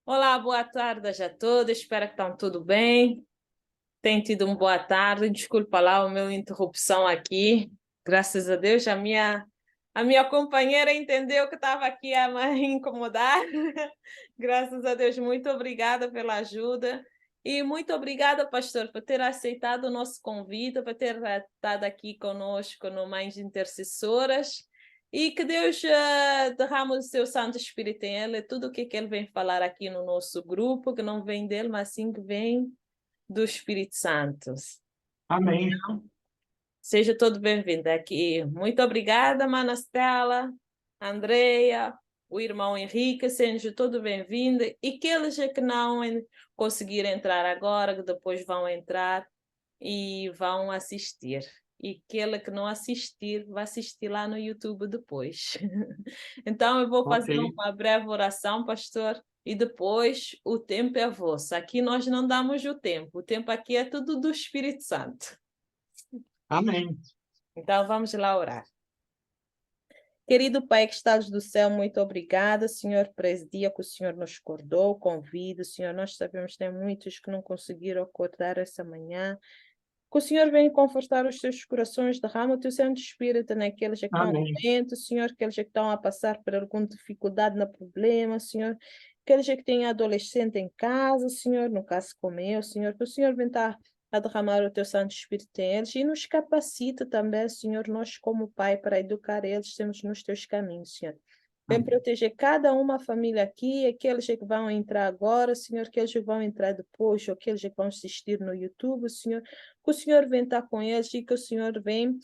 Olá, boa tarde a todos. Espero que estão tudo bem. Tem tido uma boa tarde. Desculpa lá a minha interrupção aqui. Graças a Deus, a minha companheira entendeu que estava aqui a me incomodar. Graças a Deus, muito obrigada pela ajuda. E muito obrigada, pastor, por ter aceitado o nosso convite, por ter estado aqui conosco no Mães Intercessoras. E que Deus derrame o seu Santo Espírito em ele, tudo o que ele vem falar aqui no nosso grupo, que não vem dele, mas sim que vem do Espírito Santo. Amém. Seja todo bem-vindo aqui. Muito obrigada, Mana Stella, Andreia, o irmão Henrique, seja todo bem-vindo. E aqueles que não conseguiram entrar agora, que depois vão entrar e vão assistir. E aquele que não assistir, vai assistir lá no YouTube depois. Então, eu vou Ok. fazer uma breve oração, pastor, e depois o tempo é vosso. Aqui nós não damos o tempo aqui é tudo do Espírito Santo. Amém. Então, vamos lá orar. Querido Pai que estás do céu, muito obrigada, Senhor, por esse dia que o Senhor nos acordou, convido, Senhor, nós sabemos que tem muitos que não conseguiram acordar essa manhã, que o Senhor venha confortar os seus corações, derrama o teu Santo Espírito naqueles que estão Amém. doentes, Senhor, aqueles que estão a passar por alguma dificuldade no problema, Senhor, aqueles que têm adolescente em casa, Senhor, no caso como eu, Senhor, que o Senhor venha estar a derramar o teu Santo Espírito em eles e nos capacita também, Senhor, nós como Pai, para educar eles, temos nos teus caminhos, Senhor. Vem Amém. proteger cada uma família aqui, aqueles que vão entrar agora, Senhor, aqueles que vão entrar depois, ou aqueles que vão assistir no YouTube, Senhor, que o Senhor vem estar com eles e que o Senhor vem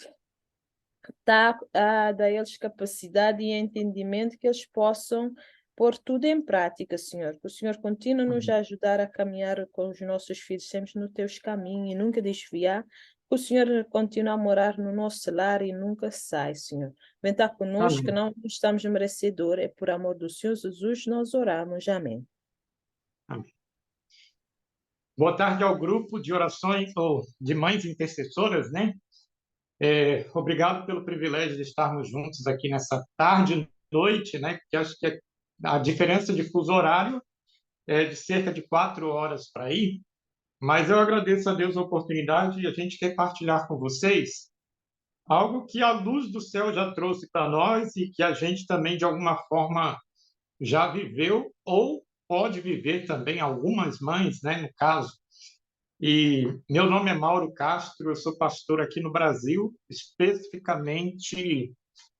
estar a dar a eles capacidade e entendimento que eles possam pôr tudo em prática, Senhor. Que o Senhor continue nos Amém. a ajudar a caminhar com os nossos filhos sempre nos teus caminhos e nunca desviar. Que o Senhor continue a morar no nosso lar e nunca sai, Senhor. Vem estar conosco, que Amém. não estamos merecedores. É por amor do Senhor Jesus, nós oramos. Amém. Amém. Boa tarde ao grupo de orações ou de mães intercessoras, né? Obrigado pelo privilégio de estarmos juntos aqui nessa tarde e noite, né? Que acho que a diferença de fuso horário é de cerca de 4 horas para aí, mas eu agradeço a Deus a oportunidade e a gente quer partilhar com vocês algo que a luz do céu já trouxe para nós e que a gente também, de alguma forma, já viveu ou pode viver também, algumas mães, né, no caso. E meu nome é Mauro Castro, eu sou pastor aqui no Brasil, especificamente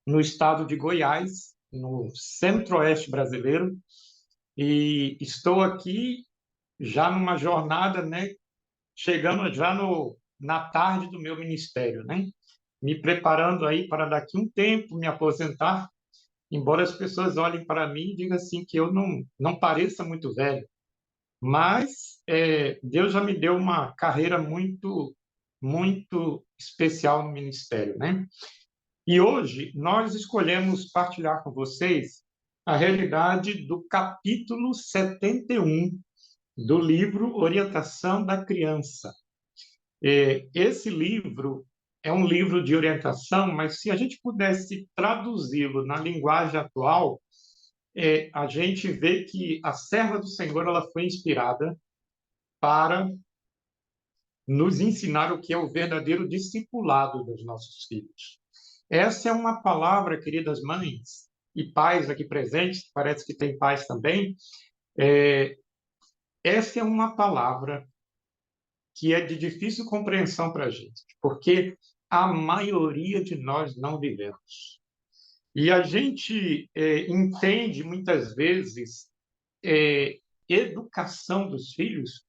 no estado de Goiás, no centro-oeste brasileiro, e estou aqui já numa jornada, né, chegando já na tarde do meu ministério, né, me preparando aí para daqui um tempo me aposentar, embora as pessoas olhem para mim e digam assim que eu não pareça muito velho, mas Deus já me deu uma carreira muito, muito especial no ministério, né? E hoje nós escolhemos partilhar com vocês a realidade do capítulo 71 do livro Orientação da Criança. Esse livro é um livro de orientação, mas se a gente pudesse traduzi-lo na linguagem atual, a gente vê que a serva do Senhor ela foi inspirada para nos ensinar o que é o verdadeiro discipulado dos nossos filhos. Essa é uma palavra, queridas mães e pais aqui presentes, parece que tem pais também, essa é uma palavra que é de difícil compreensão para a gente, porque a maioria de nós não vivemos. E a gente entende, muitas vezes, educação dos filhos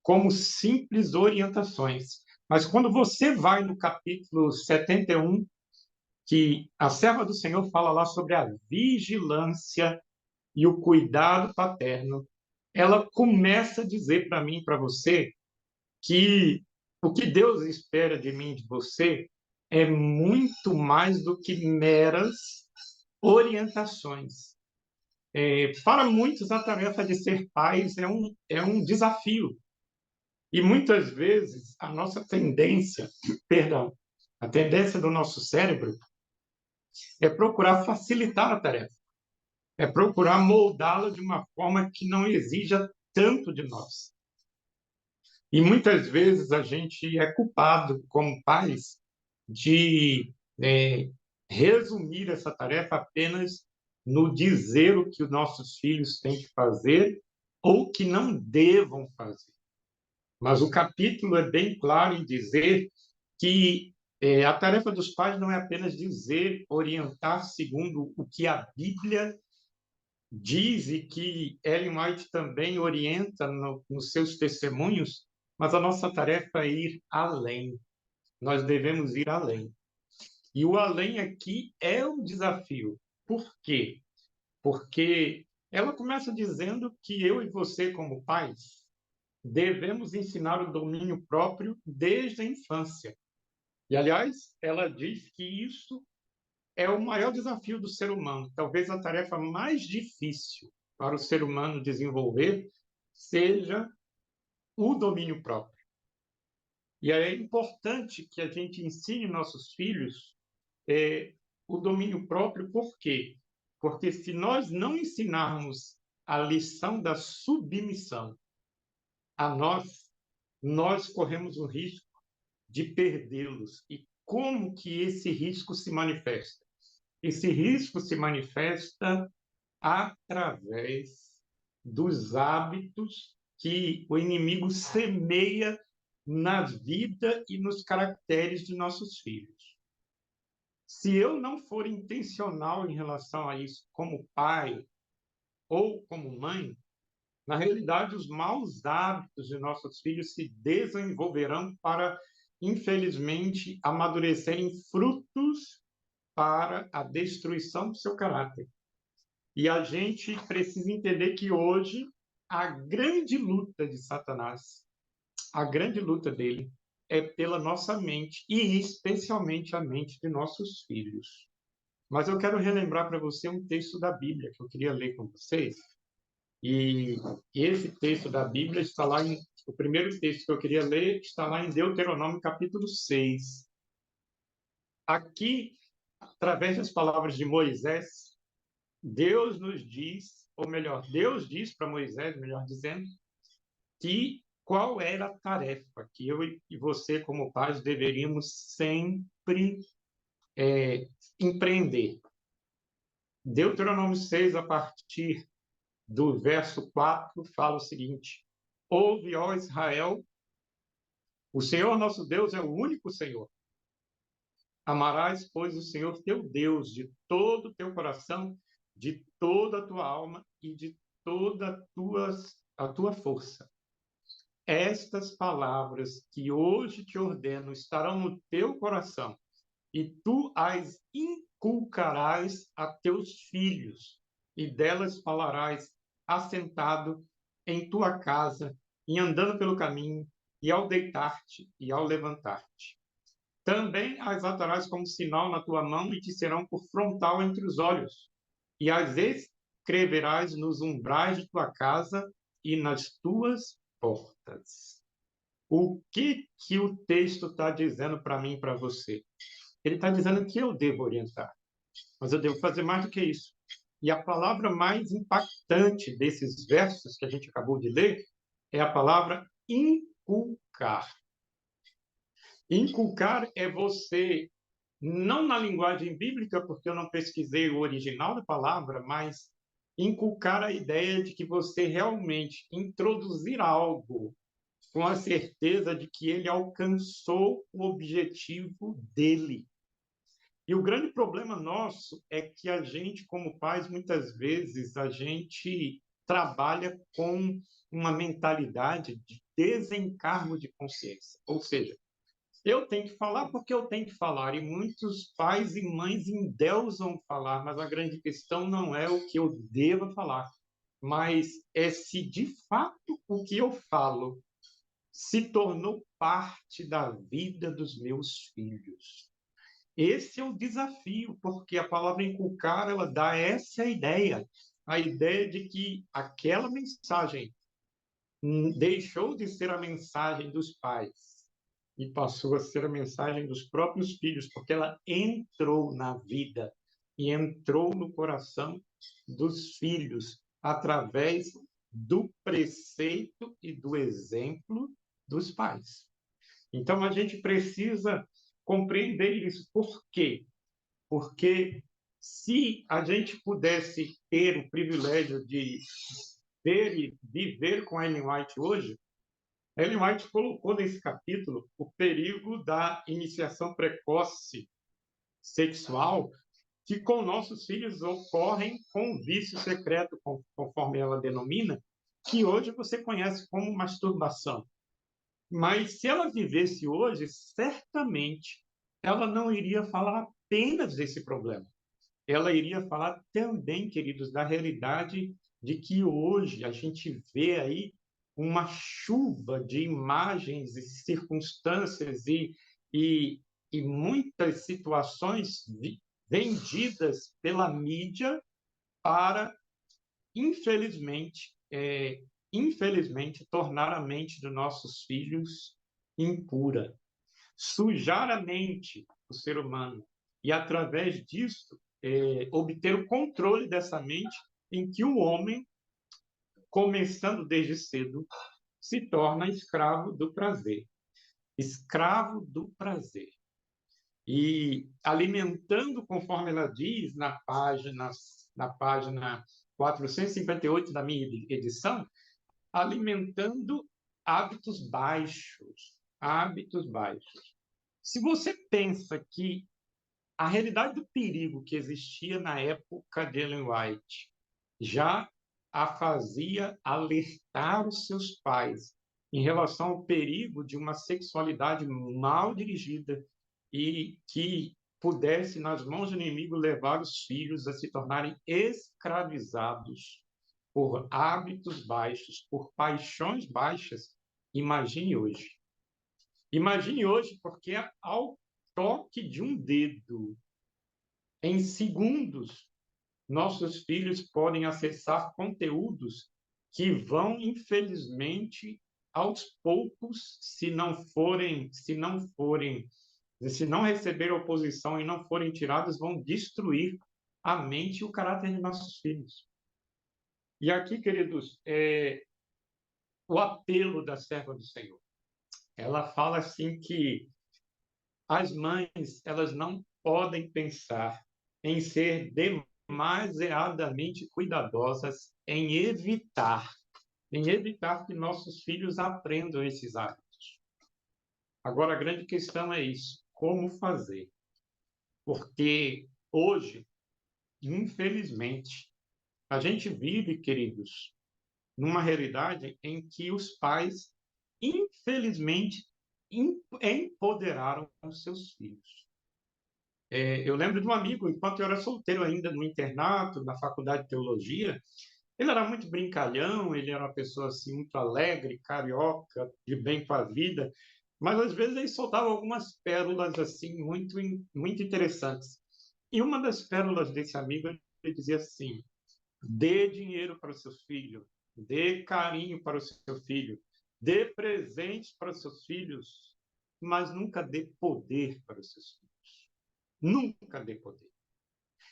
como simples orientações. Mas quando você vai no capítulo 71, que a serva do Senhor fala lá sobre a vigilância e o cuidado paterno, ela começa a dizer para mim e para você que o que Deus espera de mim e de você é muito mais do que meras orientações. Para muitos, a tarefa de ser pais é um desafio. E muitas vezes a nossa tendência, perdão, a tendência do nosso cérebro é procurar facilitar a tarefa. é procurar moldá-la de uma forma que não exija tanto de nós. E muitas vezes a gente é culpado, como pais, de resumir essa tarefa apenas no dizer o que os nossos filhos têm que fazer ou que não devam fazer. Mas o capítulo é bem claro em dizer que a tarefa dos pais não é apenas dizer, orientar segundo o que a Bíblia diz e que Ellen White também orienta nos seus testemunhos, mas a nossa tarefa é ir além. Nós devemos ir além. E o além aqui é um desafio. Por quê? Porque ela começa dizendo que eu e você, como pais, devemos ensinar o domínio próprio desde a infância. E, aliás, ela diz que isso é o maior desafio do ser humano. Talvez a tarefa mais difícil para o ser humano desenvolver seja o domínio próprio. E é importante que a gente ensine nossos filhos o domínio próprio, por quê? Porque se nós não ensinarmos a lição da submissão a nós corremos o risco de perdê-los. E como que esse risco se manifesta? Esse risco se manifesta através dos hábitos que o inimigo semeia na vida e nos caracteres de nossos filhos. Se eu não for intencional em relação a isso, como pai ou como mãe, na realidade, os maus hábitos de nossos filhos se desenvolverão para, infelizmente, amadurecerem frutos para a destruição do seu caráter. E a gente precisa entender que hoje a grande luta de Satanás, a grande luta dele, é pela nossa mente e especialmente a mente de nossos filhos. Mas eu quero relembrar para você um texto da Bíblia que eu queria ler com vocês. E esse texto da Bíblia está lá o primeiro texto que eu queria ler está lá em Deuteronômio capítulo 6. Aqui, através das palavras de Moisés, Deus nos diz, ou melhor, Deus diz para Moisés, melhor dizendo, que qual era a tarefa que eu e você, como pais, deveríamos sempre empreender. Deuteronômio 6, a partir do verso 4, fala o seguinte: Ouve, ó Israel, o Senhor nosso Deus é o único Senhor. Amarás, pois, o Senhor teu Deus de todo o teu coração, de toda a tua alma e de toda a tua força. Estas palavras que hoje te ordeno estarão no teu coração, e tu as inculcarás a teus filhos, e delas falarás assentado em tua casa, e andando pelo caminho, e ao deitar-te e ao levantar-te. Também as atarás como sinal na tua mão e te serão por frontal entre os olhos, e as escreverás nos umbrais de tua casa e nas tuas portas. O que o texto está dizendo para mim e para você? Ele está dizendo que eu devo orientar, mas eu devo fazer mais do que isso. E a palavra mais impactante desses versos que a gente acabou de ler é a palavra inculcar. Inculcar é você, não na linguagem bíblica, porque eu não pesquisei o original da palavra, mas inculcar a ideia de que você realmente introduzir algo com a certeza de que ele alcançou o objetivo dele. E o grande problema nosso é que a gente, como pais, muitas vezes a gente trabalha com uma mentalidade de desencargo de consciência. Ou seja, eu tenho que falar porque eu tenho que falar. E muitos pais e mães endeusam falar, mas a grande questão não é o que eu devo falar, mas é se de fato o que eu falo se tornou parte da vida dos meus filhos. Esse é o desafio, porque a palavra inculcar, ela dá essa ideia, a ideia de que aquela mensagem deixou de ser a mensagem dos pais e passou a ser a mensagem dos próprios filhos, porque ela entrou na vida e entrou no coração dos filhos através do preceito e do exemplo dos pais. Então, a gente precisa compreender isso. Por quê? Porque se a gente pudesse ter o privilégio de ver e viver com a Ellen White hoje, a Ellen White colocou nesse capítulo o perigo da iniciação precoce sexual que com nossos filhos ocorrem com o vício secreto, conforme ela denomina, que hoje você conhece como masturbação. Mas se ela vivesse hoje, certamente ela não iria falar apenas desse problema. Ela iria falar também, queridos, da realidade de que hoje a gente vê aí uma chuva de imagens e circunstâncias e, e muitas situações vendidas pela mídia para, infelizmente, infelizmente, tornar a mente dos nossos filhos impura, sujar a mente do ser humano e, através disso, obter o controle dessa mente em que o homem, começando desde cedo, se torna escravo do prazer. Escravo do prazer. E alimentando, conforme ela diz na página 458 da minha edição, alimentando hábitos baixos. Hábitos baixos. Se você pensa que a realidade do perigo que existia na época de Ellen White já a fazia alertar os seus pais em relação ao perigo de uma sexualidade mal dirigida e que pudesse, nas mãos do inimigo, levar os filhos a se tornarem escravizados por hábitos baixos, por paixões baixas. Imagine hoje. Imagine hoje, porque ao toque de um dedo, em segundos, nossos filhos podem acessar conteúdos que vão, infelizmente, aos poucos, se não receber oposição e não forem tirados, vão destruir a mente e o caráter de nossos filhos. E aqui, queridos, o apelo da serva do Senhor. Ela fala assim que as mães, elas não podem pensar em ser demasiadamente cuidadosas em evitar que nossos filhos aprendam esses hábitos. Agora, a grande questão é isso: como fazer? Porque hoje, infelizmente, a gente vive, queridos, numa realidade em que os pais, infelizmente, empoderaram os seus filhos. Eu lembro de um amigo, enquanto eu era solteiro ainda, no internato, na faculdade de teologia, ele era muito brincalhão, ele era uma pessoa assim, muito alegre, carioca, de bem com a vida, mas às vezes ele soltava algumas pérolas assim, muito, muito interessantes. E uma das pérolas desse amigo, ele dizia assim: dê dinheiro para o seu filho, dê carinho para o seu filho, dê presentes para os seus filhos, mas nunca dê poder para os seus filhos. Nunca dê poder.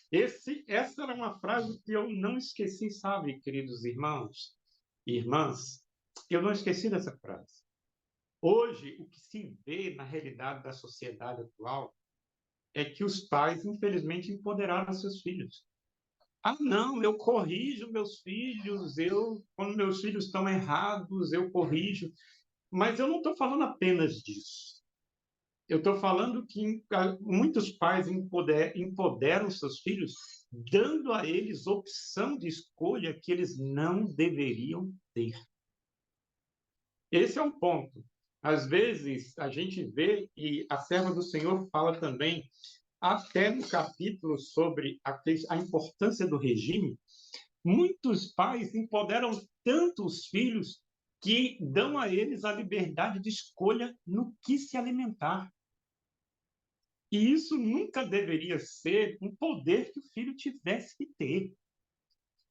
Essa era uma frase que eu não esqueci, sabe, queridos irmãos e irmãs? Eu não esqueci dessa frase. Hoje, o que se vê na realidade da sociedade atual é que os pais, infelizmente, empoderaram seus filhos. Ah, não, eu corrijo meus filhos, quando meus filhos estão errados, eu corrijo. Mas eu não estou falando apenas disso. Eu estou falando que muitos pais empoderam seus filhos, dando a eles opção de escolha que eles não deveriam ter. Esse é um ponto. Às vezes, a gente vê, e a serva do Senhor fala também, até no capítulo sobre a importância do regime, muitos pais empoderam tanto os filhos que dão a eles a liberdade de escolha no que se alimentar. E isso nunca deveria ser um poder que o filho tivesse que ter.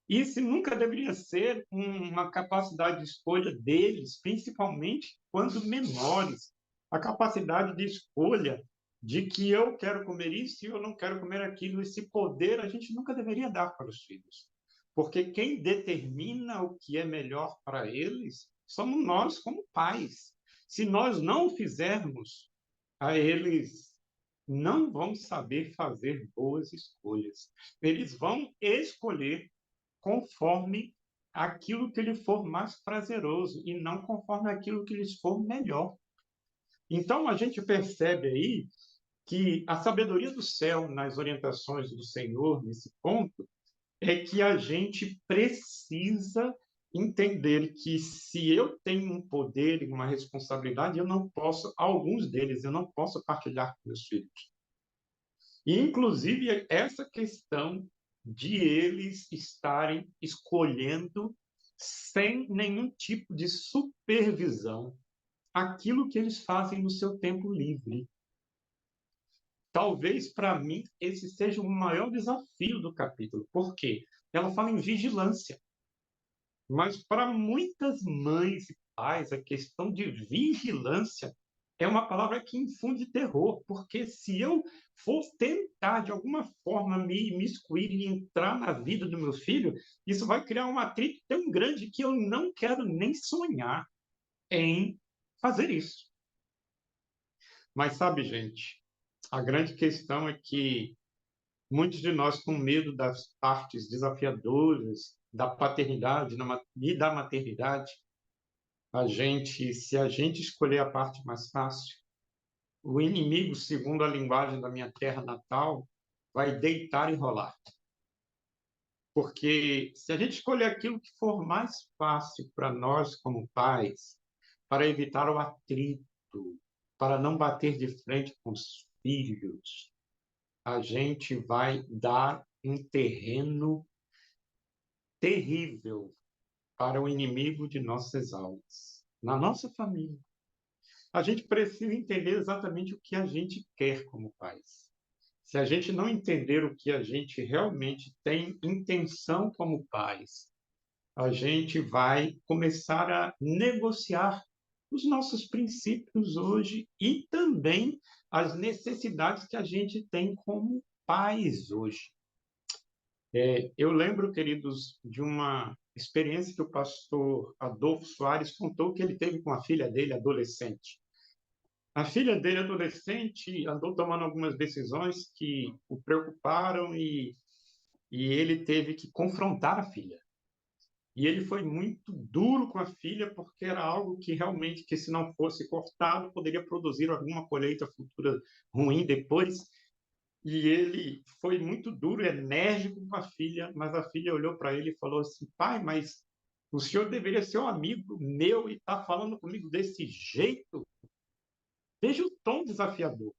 Isso nunca deveria ser uma capacidade de escolha deles, principalmente quando menores. A capacidade de escolha de que eu quero comer isso e eu não quero comer aquilo. Esse poder a gente nunca deveria dar para os filhos, porque quem determina o que é melhor para eles somos nós, como pais. Se nós não o fizermos, a eles não vão saber fazer boas escolhas. Eles vão escolher conforme aquilo que lhe for mais prazeroso e não conforme aquilo que lhes for melhor. Então, a gente percebe aí que a sabedoria do céu nas orientações do Senhor nesse ponto é que a gente precisa entender que se eu tenho um poder e uma responsabilidade, eu não posso, alguns deles, eu não posso partilhar com meus filhos. E, inclusive, essa questão de eles estarem escolhendo sem nenhum tipo de supervisão aquilo que eles fazem no seu tempo livre. Talvez, para mim, esse seja o maior desafio do capítulo. Por quê? Ela fala em vigilância. Mas para muitas mães e pais, a questão de vigilância é uma palavra que infunde terror, porque se eu for tentar, de alguma forma, me imiscuir e entrar na vida do meu filho, isso vai criar um atrito tão grande que eu não quero nem sonhar em fazer isso. Mas sabe, gente, a grande questão é que muitos de nós, com medo das partes desafiadoras da paternidade e da maternidade, se a gente escolher a parte mais fácil, o inimigo, segundo a linguagem da minha terra natal, vai deitar e rolar. Porque se a gente escolher aquilo que for mais fácil para nós como pais, para evitar o atrito, para não bater de frente com os filhos, a gente vai dar um terreno terrível para o inimigo de nossas almas, na nossa família. A gente precisa entender exatamente o que a gente quer como pais. Se a gente não entender o que a gente realmente tem intenção como pais, a gente vai começar a negociar os nossos princípios hoje e também as necessidades que a gente tem como pais hoje. Eu lembro, queridos, de uma experiência que o pastor Adolfo Soares contou que ele teve com a filha dele, adolescente. A filha dele, adolescente, andou tomando algumas decisões que o preocuparam e ele teve que confrontar a filha. E ele foi muito duro com a filha porque era algo que realmente, que se não fosse cortado, poderia produzir alguma colheita futura ruim depois. E ele foi muito duro, enérgico com a filha, mas a filha olhou para ele e falou assim: pai, mas o senhor deveria ser um amigo meu e está falando comigo desse jeito? Veja o tom desafiador.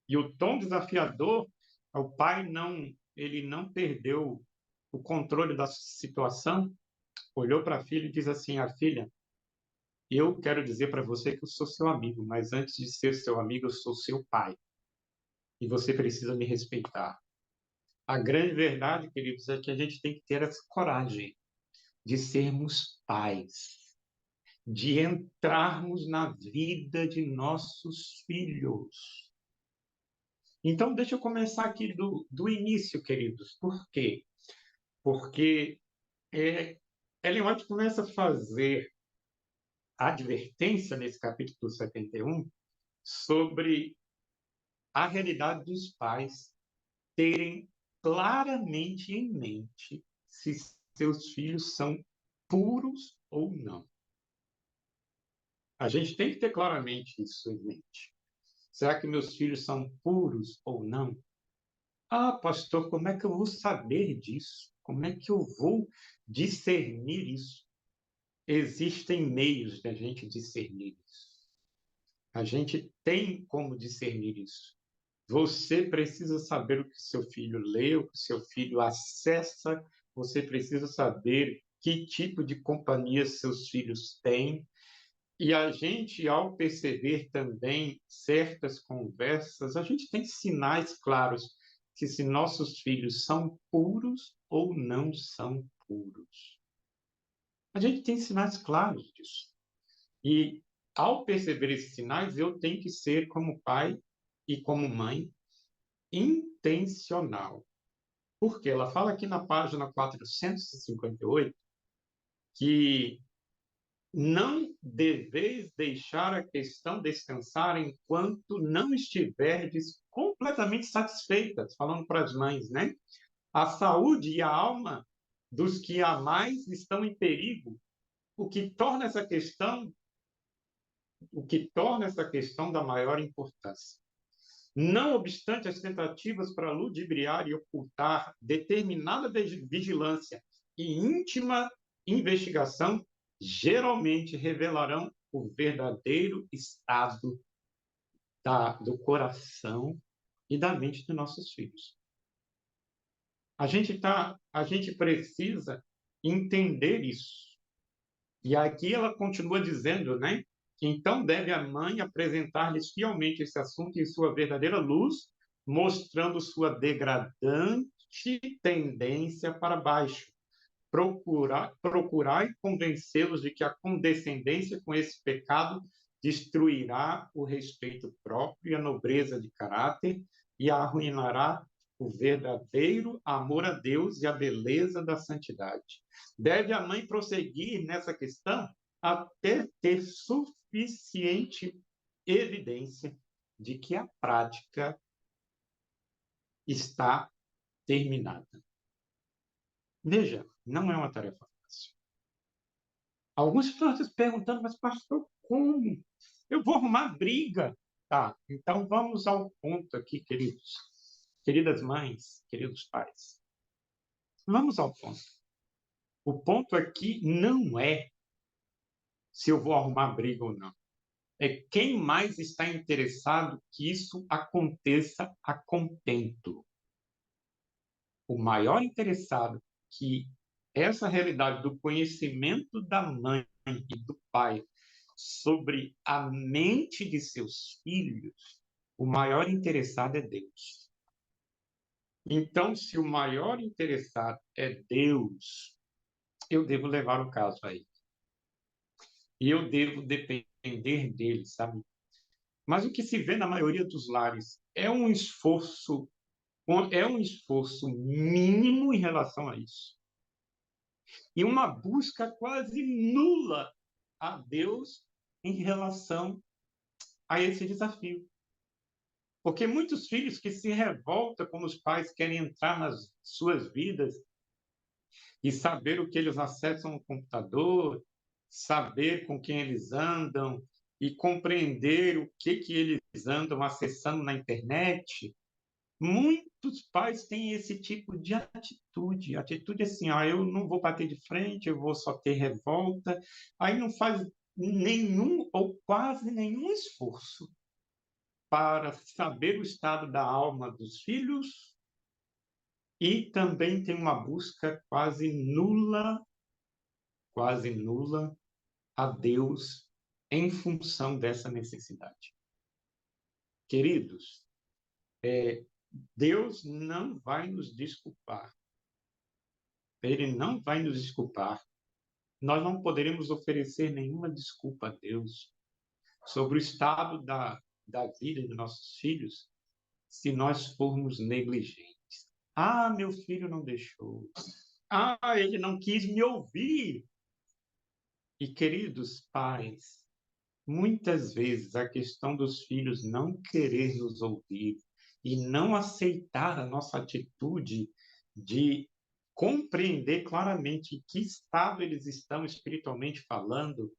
E o tom desafiador, o pai ele não perdeu o controle da situação, olhou para a filha e diz assim: a filha, eu quero dizer para você que eu sou seu amigo, mas antes de ser seu amigo, eu sou seu pai. E você precisa me respeitar. A grande verdade, queridos, é que a gente tem que ter essa coragem de sermos pais, de entrarmos na vida de nossos filhos. Então, deixa eu começar aqui do início, queridos. Por quê? Porque Ellen White começa a fazer advertência nesse capítulo 71 sobre a realidade dos pais terem claramente em mente se seus filhos são puros ou não. A gente tem que ter claramente isso em mente. Será que meus filhos são puros ou não? Ah, pastor, como é que eu vou saber disso? Como é que eu vou discernir isso? Existem meios de a gente discernir isso. A gente tem como discernir isso. Você precisa saber o que seu filho lê, o que seu filho acessa, você precisa saber que tipo de companhia seus filhos têm. E a gente, ao perceber também certas conversas, a gente tem sinais claros que se nossos filhos são puros ou não são puros. A gente tem sinais claros disso. E ao perceber esses sinais, eu tenho que ser, como pai, e como mãe intencional. Porque ela fala aqui na página 458 que não deveis deixar a questão descansar enquanto não estiverdes completamente satisfeitas, falando para as mães, né? A saúde e a alma dos que amais estão em perigo, o que torna essa questão, da maior importância. Não obstante as tentativas para ludibriar e ocultar determinada vigilância e íntima investigação, geralmente revelarão o verdadeiro estado do coração e da mente dos nossos filhos. A gente precisa entender isso. E aqui ela continua dizendo, né? Então deve a mãe apresentar-lhes fielmente esse assunto em sua verdadeira luz, mostrando sua degradante tendência para baixo. Procurar e convencê-los de que a condescendência com esse pecado destruirá o respeito próprio e a nobreza de caráter e arruinará o verdadeiro amor a Deus e a beleza da santidade. Deve a mãe prosseguir nessa questão até ter suficiente evidência de que a prática está terminada. Veja, não é uma tarefa fácil. Alguns estão se perguntando, mas pastor, como? Eu vou arrumar briga. Tá, então vamos ao ponto aqui, queridos. Queridas mães, queridos pais. Vamos ao ponto. O ponto aqui não é se eu vou arrumar briga ou não. É quem mais está interessado que isso aconteça a contento. O maior interessado que essa realidade do conhecimento da mãe e do pai sobre a mente de seus filhos, o maior interessado é Deus. Então, se o maior interessado é Deus, eu devo levar o caso a ele. E eu devo depender dele, sabe? Mas o que se vê na maioria dos lares é um esforço mínimo em relação a isso. E uma busca quase nula a Deus em relação a esse desafio. Porque muitos filhos que se revoltam quando os pais querem entrar nas suas vidas e saber o que eles acessam no computador, saber com quem eles andam e compreender o que eles andam acessando na internet, muitos pais têm esse tipo de atitude. Atitude assim, eu não vou bater de frente, eu vou só ter revolta. Aí não faz nenhum ou quase nenhum esforço para saber o estado da alma dos filhos e também tem uma busca quase nula a Deus em função dessa necessidade. Queridos, Deus não vai nos desculpar. Ele não vai nos desculpar. Nós não poderemos oferecer nenhuma desculpa a Deus sobre o estado da vida de nossos filhos se nós formos negligentes. Meu filho não deixou. Ele não quis me ouvir. E, queridos pais, muitas vezes a questão dos filhos não querer nos ouvir e não aceitar a nossa atitude de compreender claramente em que estado eles estão espiritualmente falando,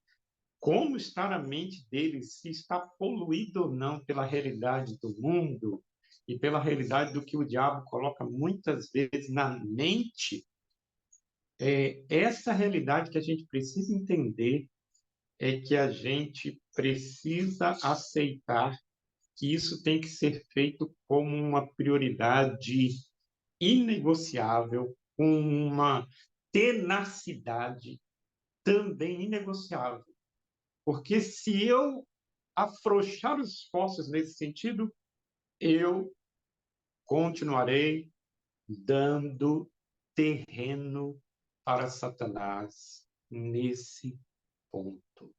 como está a mente deles, se está poluído ou não pela realidade do mundo e pela realidade do que o diabo coloca muitas vezes na mente. Essa realidade que a gente precisa entender é que a gente precisa aceitar que isso tem que ser feito como uma prioridade inegociável, com uma tenacidade também inegociável. Porque se eu afrouxar os esforços nesse sentido, eu continuarei dando terreno para Satanás nesse ponto.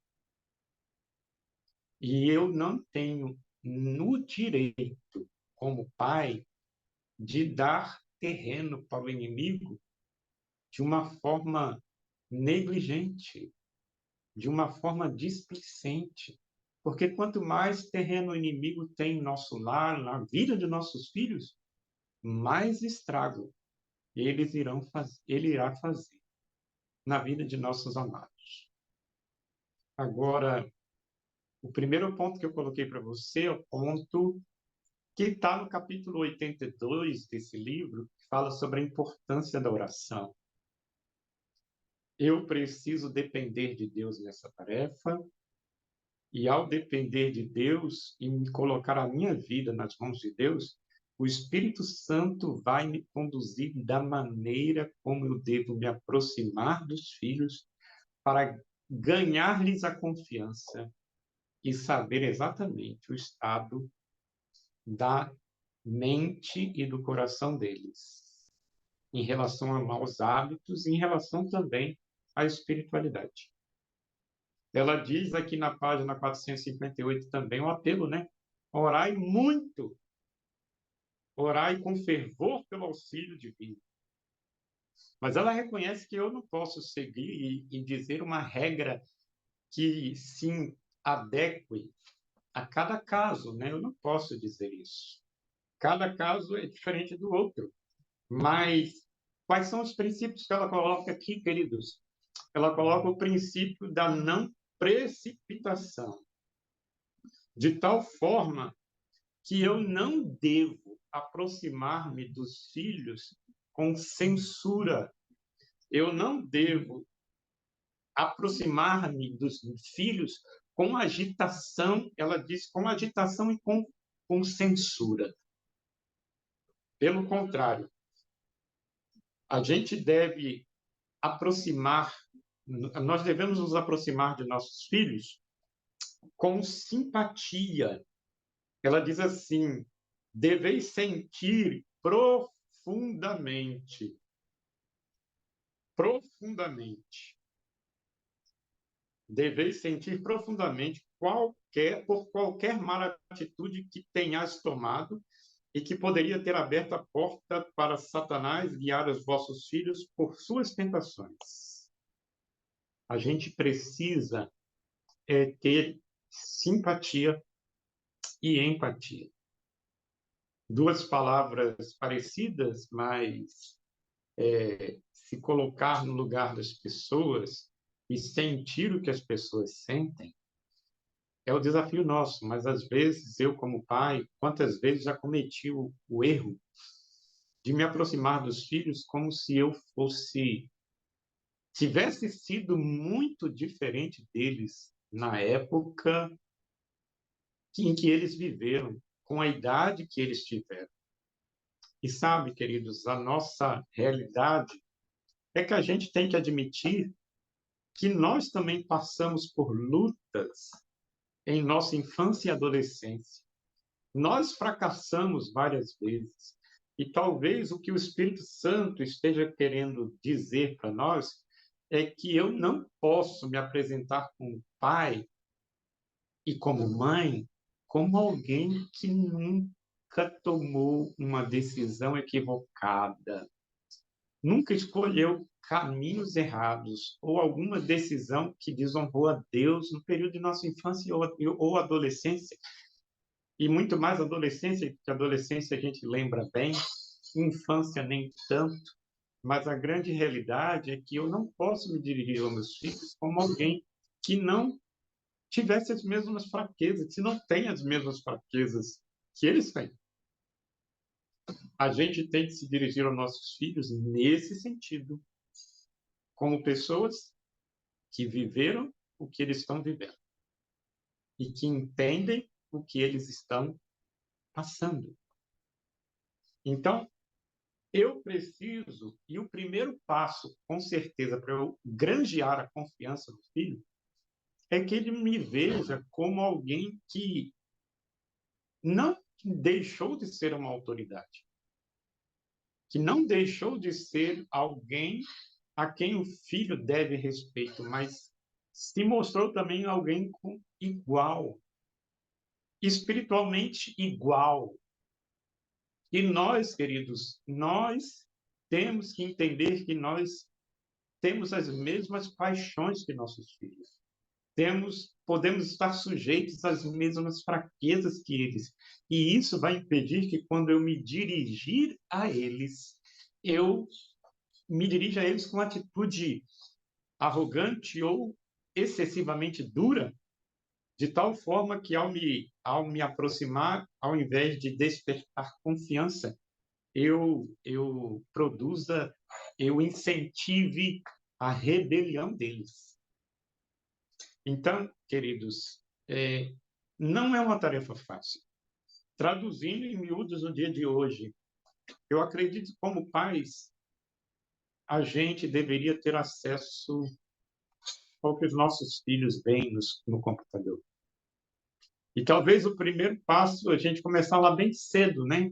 E eu não tenho no direito, como pai, de dar terreno para o inimigo de uma forma negligente, de uma forma displicente. Porque quanto mais terreno o inimigo tem em nosso lar, na vida de nossos filhos, mais estrago ele irá fazer na vida de nossos amados. Agora, o primeiro ponto que eu coloquei para você é o ponto que está no capítulo 82 desse livro, que fala sobre a importância da oração. Eu preciso depender de Deus nessa tarefa, e ao depender de Deus e me colocar a minha vida nas mãos de Deus, o Espírito Santo vai me conduzir da maneira como eu devo me aproximar dos filhos para ganhar-lhes a confiança e saber exatamente o estado da mente e do coração deles, em relação a maus hábitos e em relação também à espiritualidade. Ela diz aqui na página 458 também o apelo, né? Orai muito, orai com fervor pelo auxílio divino. Mas ela reconhece que eu não posso seguir e dizer uma regra que se adeque a cada caso, né? Eu não posso dizer isso. Cada caso é diferente do outro. Mas quais são os princípios que ela coloca aqui, queridos? Ela coloca o princípio da não precipitação, de tal forma que eu não devo aproximar-me dos filhos com censura. Eu não devo aproximar-me dos filhos com agitação, ela diz, com agitação e com censura. Pelo contrário, a gente deve aproximar, nós devemos nos aproximar de nossos filhos com simpatia. Ela diz assim: deveis sentir profundamente, profundamente, deveis sentir profundamente por qualquer mala atitude que tenhas tomado e que poderia ter aberto a porta para Satanás guiar os vossos filhos por suas tentações. A gente precisa ter simpatia e empatia. Duas palavras parecidas, mas se colocar no lugar das pessoas e sentir o que as pessoas sentem é o desafio nosso. Mas às vezes eu, como pai, quantas vezes já cometi o erro de me aproximar dos filhos como se eu tivesse sido muito diferente deles na época em que eles viveram, com a idade que eles tiveram. E sabe, queridos, a nossa realidade é que a gente tem que admitir que nós também passamos por lutas em nossa infância e adolescência. Nós fracassamos várias vezes. E talvez o que o Espírito Santo esteja querendo dizer para nós é que eu não posso me apresentar como pai e como mãe como alguém que nunca tomou uma decisão equivocada, nunca escolheu caminhos errados ou alguma decisão que desonrou a Deus no período de nossa infância ou adolescência. E muito mais adolescência, porque adolescência a gente lembra bem, infância nem tanto, mas a grande realidade é que eu não posso me dirigir aos meus filhos como alguém que não tivesse as mesmas fraquezas, que não tem as mesmas fraquezas que eles têm. A gente tem que se dirigir aos nossos filhos nesse sentido, como pessoas que viveram o que eles estão vivendo e que entendem o que eles estão passando. Então, eu preciso, e o primeiro passo, com certeza, para eu granjear a confiança do filho, é que ele me veja como alguém que não deixou de ser uma autoridade, que não deixou de ser alguém a quem o filho deve respeito, mas se mostrou também alguém igual. espiritualmente igual. E nós, queridos, nós temos que entender que nós temos as mesmas paixões que nossos filhos. Podemos estar sujeitos às mesmas fraquezas que eles. E isso vai impedir que, quando eu me dirigir a eles, eu me dirija a eles com atitude arrogante ou excessivamente dura, de tal forma que, ao me aproximar, ao invés de despertar confiança, eu produza, eu incentive a rebelião deles. Então, queridos, não é uma tarefa fácil. Traduzindo em miúdos no dia de hoje, eu acredito que, como pais, a gente deveria ter acesso ao que os nossos filhos veem no computador. E talvez o primeiro passo a gente começar lá bem cedo, né?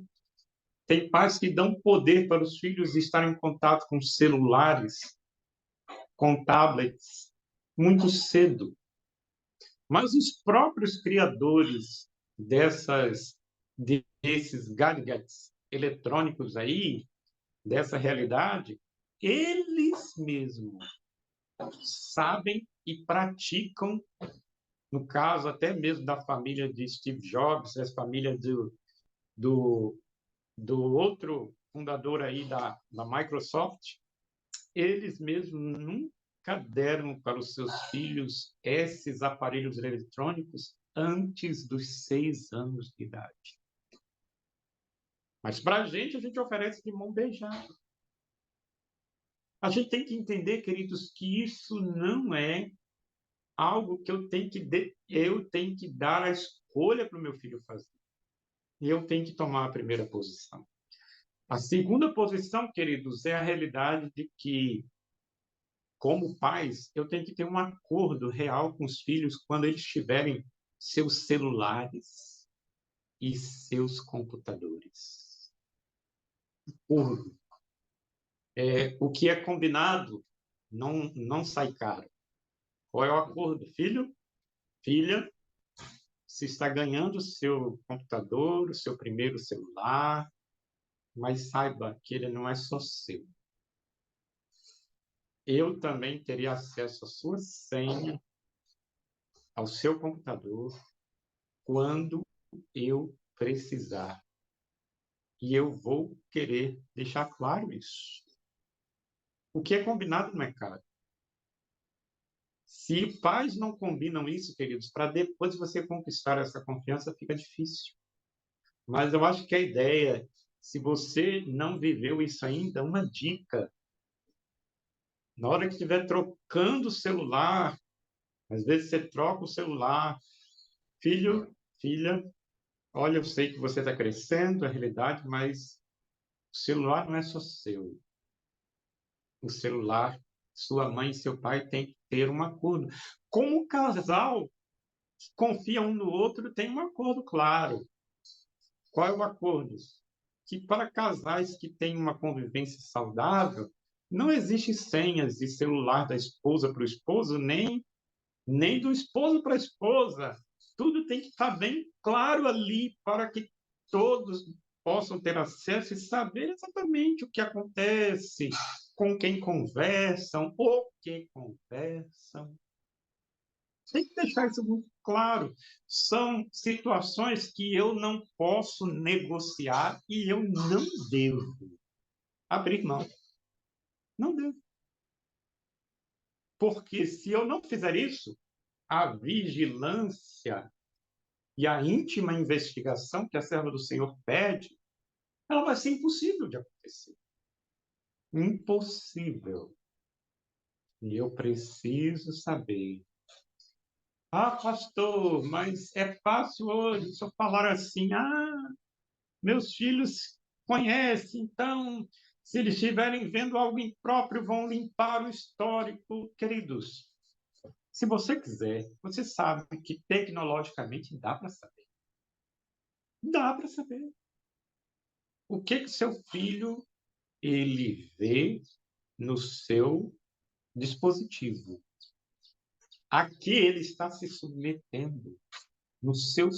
Tem pais que dão poder para os filhos estarem em contato com celulares, com tablets, muito cedo. Mas os próprios criadores desses gadgets eletrônicos aí, dessa realidade, eles mesmos sabem e praticam, no caso até mesmo da família de Steve Jobs, a família do outro fundador aí da Microsoft, eles mesmos nunca deram para os seus filhos esses aparelhos eletrônicos antes dos 6 anos de idade. Mas para a gente oferece de mão beijada. A gente tem que entender, queridos, que isso não é algo que eu tenho que dar a escolha para o meu filho fazer. E eu tenho que tomar a primeira posição. A segunda posição, queridos, é a realidade de que, como pais, eu tenho que ter um acordo real com os filhos quando eles tiverem seus celulares e seus computadores. Acordo. O que é combinado não sai caro. Qual é o acordo? Filho, filha, se está ganhando o seu computador, o seu primeiro celular, mas saiba que ele não é só seu. Eu também teria acesso à sua senha, ao seu computador, quando eu precisar. E eu vou querer deixar claro isso. O que é combinado não é caro. Se pais não combinam isso, queridos, para depois você conquistar essa confiança, fica difícil. Mas eu acho que a ideia, se você não viveu isso ainda, uma dica. Na hora que estiver trocando o celular, às vezes você troca o celular, filho, filha, olha, eu sei que você está crescendo, é a realidade, mas o celular não é só seu. O celular, sua mãe e seu pai têm que ter um acordo. Como casal que confia um no outro, tem um acordo claro. Qual é o acordo? Que para casais que têm uma convivência saudável, não existe senhas de celular da esposa para o esposo, nem do esposo para a esposa. Tudo tem que estar bem claro ali para que todos possam ter acesso e saber exatamente o que acontece, com quem conversam, o que conversam. Tem que deixar isso muito claro. São situações que eu não posso negociar e eu não devo abrir mão. Não devo. Porque se eu não fizer isso, a vigilância e a íntima investigação que a serva do Senhor pede, ela vai ser impossível de acontecer. Impossível. E eu preciso saber. Ah, pastor, mas é fácil hoje só falar assim. Ah, meus filhos conhecem, então, se eles estiverem vendo algo impróprio, vão limpar o histórico. Queridos, se você quiser, você sabe que tecnologicamente dá para saber. Dá para saber. O que seu filho ele vê no seu dispositivo? A que ele está se submetendo? no seu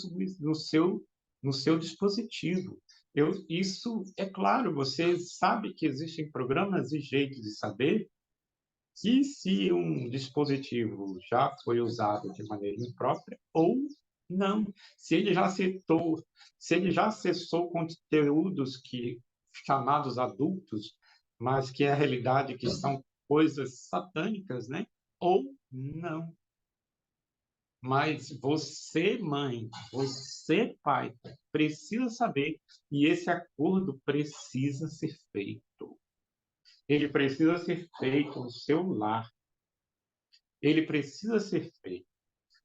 dispositivo. Isso é claro, você sabe que existem programas e jeitos de saber que se um dispositivo já foi usado de maneira imprópria ou não. Se ele já acessou conteúdos chamados adultos, mas que é a realidade que são coisas satânicas, né? Ou não. Mas você, mãe, você, pai, precisa saber, e esse acordo precisa ser feito. Ele precisa ser feito no seu lar. Ele precisa ser feito.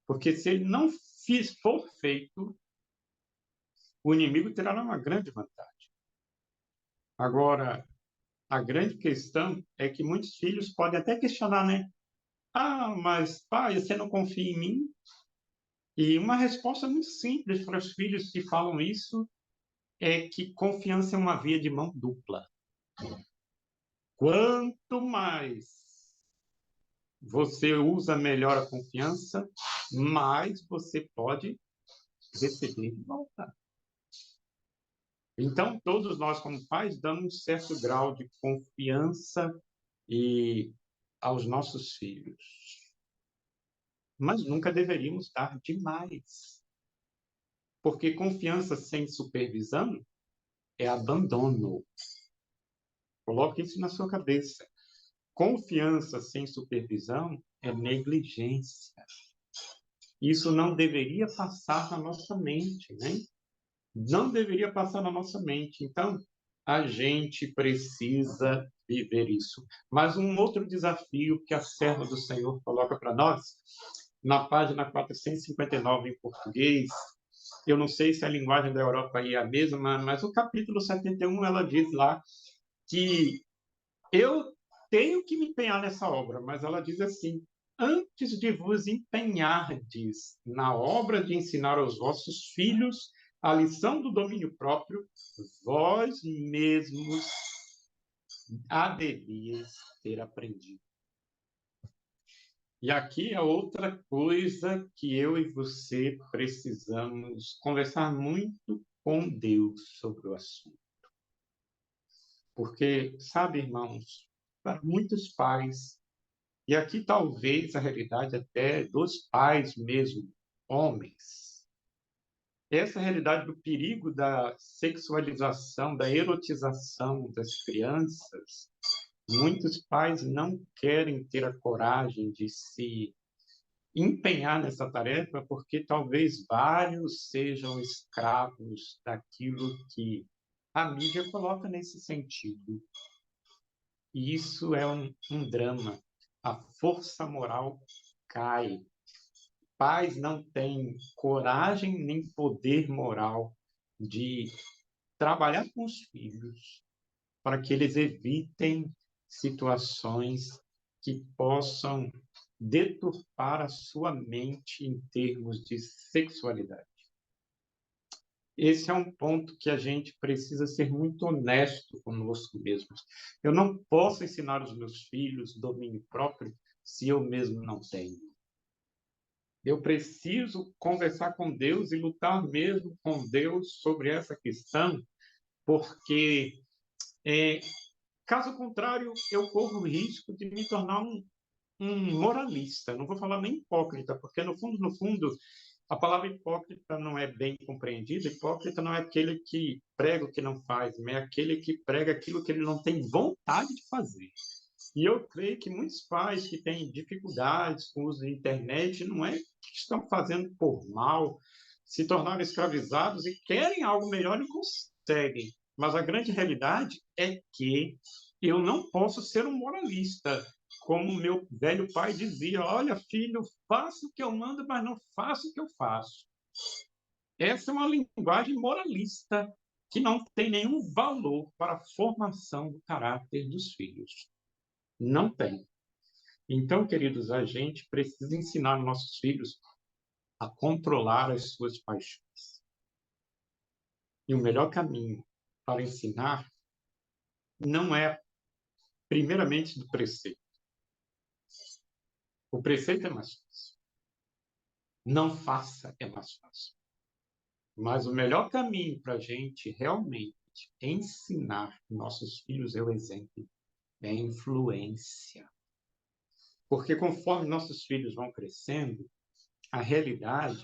Porque se ele não for feito, o inimigo terá uma grande vantagem. Agora, a grande questão é que muitos filhos podem até questionar, né? Ah, mas pai, você não confia em mim? E uma resposta muito simples para os filhos que falam isso é que confiança é uma via de mão dupla. Quanto mais você usa melhor a confiança, mais você pode receber de volta. Então, todos nós, como pais, damos um certo grau de confiança aos nossos filhos. Mas nunca deveríamos dar demais. Porque confiança sem supervisão é abandono. Coloque isso na sua cabeça. Confiança sem supervisão é negligência. Isso não deveria passar na nossa mente, né? Não deveria passar na nossa mente. Então, a gente precisa viver isso. Mas um outro desafio que a serva do Senhor coloca para nós, na página 459 em português, eu não sei se a linguagem da Europa aí é a mesma, mas o capítulo 71, ela diz lá que eu tenho que me empenhar nessa obra, mas ela diz assim: antes de vos empenhardes na obra de ensinar aos vossos filhos a lição do domínio próprio, vós mesmos a devias ter aprendido. E aqui é outra coisa que eu e você precisamos conversar muito com Deus sobre o assunto. Porque, sabe, irmãos, para muitos pais, e aqui talvez a realidade até dos pais mesmo, homens, essa realidade do perigo da sexualização, da erotização das crianças, muitos pais não querem ter a coragem de se empenhar nessa tarefa porque talvez vários sejam escravos daquilo que a mídia coloca nesse sentido. E isso é um drama. A força moral cai. Pais não têm coragem nem poder moral de trabalhar com os filhos para que eles evitem situações que possam deturpar a sua mente em termos de sexualidade. Esse é um ponto que a gente precisa ser muito honesto conosco mesmos. Eu não posso ensinar os meus filhos domínio próprio se eu mesmo não tenho. Eu preciso conversar com Deus e lutar mesmo com Deus sobre essa questão, porque, caso contrário, eu corro o risco de me tornar um moralista. Não vou falar nem hipócrita, porque, no fundo, a palavra hipócrita não é bem compreendida. Hipócrita não é aquele que prega o que não faz, mas é aquele que prega aquilo que ele não tem vontade de fazer. E eu creio que muitos pais que têm dificuldades com o uso da internet não é que estão fazendo por mal, se tornaram escravizados e querem algo melhor e conseguem. Mas a grande realidade é que eu não posso ser um moralista. Como meu velho pai dizia: olha, filho, faça o que eu mando, mas não faça o que eu faço. Essa é uma linguagem moralista que não tem nenhum valor para a formação do caráter dos filhos. Não tem. Então, queridos, a gente precisa ensinar nossos filhos a controlar as suas paixões. E o melhor caminho para ensinar não é, primeiramente, do preceito. O preceito é mais fácil. Não faça, é mais fácil. Mas o melhor caminho para a gente realmente ensinar nossos filhos é o exemplo, é a influência. Porque conforme nossos filhos vão crescendo, a realidade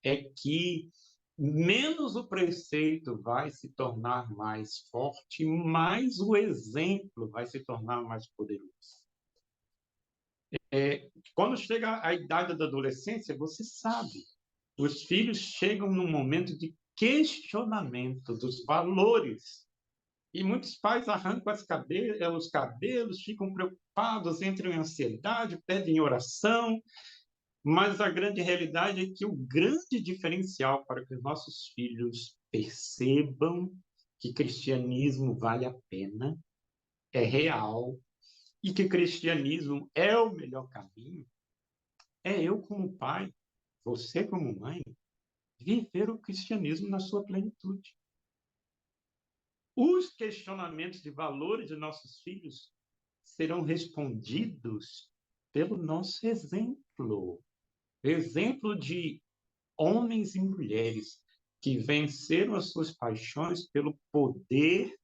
é que menos o preceito vai se tornar mais forte, mais o exemplo vai se tornar mais poderoso. Quando chega a idade da adolescência, você sabe, os filhos chegam num momento de questionamento dos valores. E muitos pais arrancam os cabelos, ficam preocupados, entram em ansiedade, pedem oração, mas a grande realidade é que o grande diferencial para que os nossos filhos percebam que cristianismo vale a pena, é real, e que cristianismo é o melhor caminho, é eu como pai, você como mãe, viver o cristianismo na sua plenitude. Os questionamentos de valores de nossos filhos serão respondidos pelo nosso exemplo. Exemplo de homens e mulheres que venceram as suas paixões pelo poder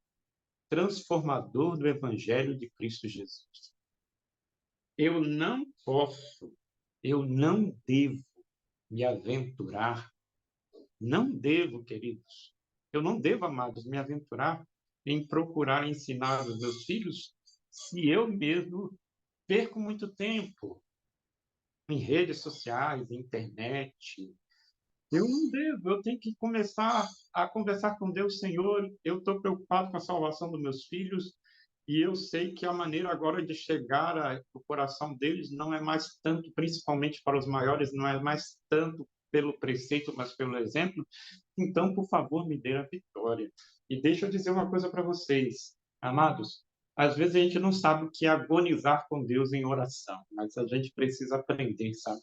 transformador do Evangelho de Cristo Jesus. Eu não posso, eu não devo me aventurar, não devo, queridos, eu não devo, amados, me aventurar em procurar ensinar os meus filhos se eu mesmo perco muito tempo em redes sociais, internet. Eu não devo, eu tenho que começar a conversar com Deus, Senhor. Eu estou preocupado com a salvação dos meus filhos e eu sei que a maneira agora de chegar ao coração deles não é mais tanto, principalmente para os maiores, não é mais tanto pelo preceito, mas pelo exemplo. Então, por favor, me dê a vitória. E deixa eu dizer uma coisa para vocês, amados. Às vezes a gente não sabe o que é agonizar com Deus em oração, mas a gente precisa aprender, sabe?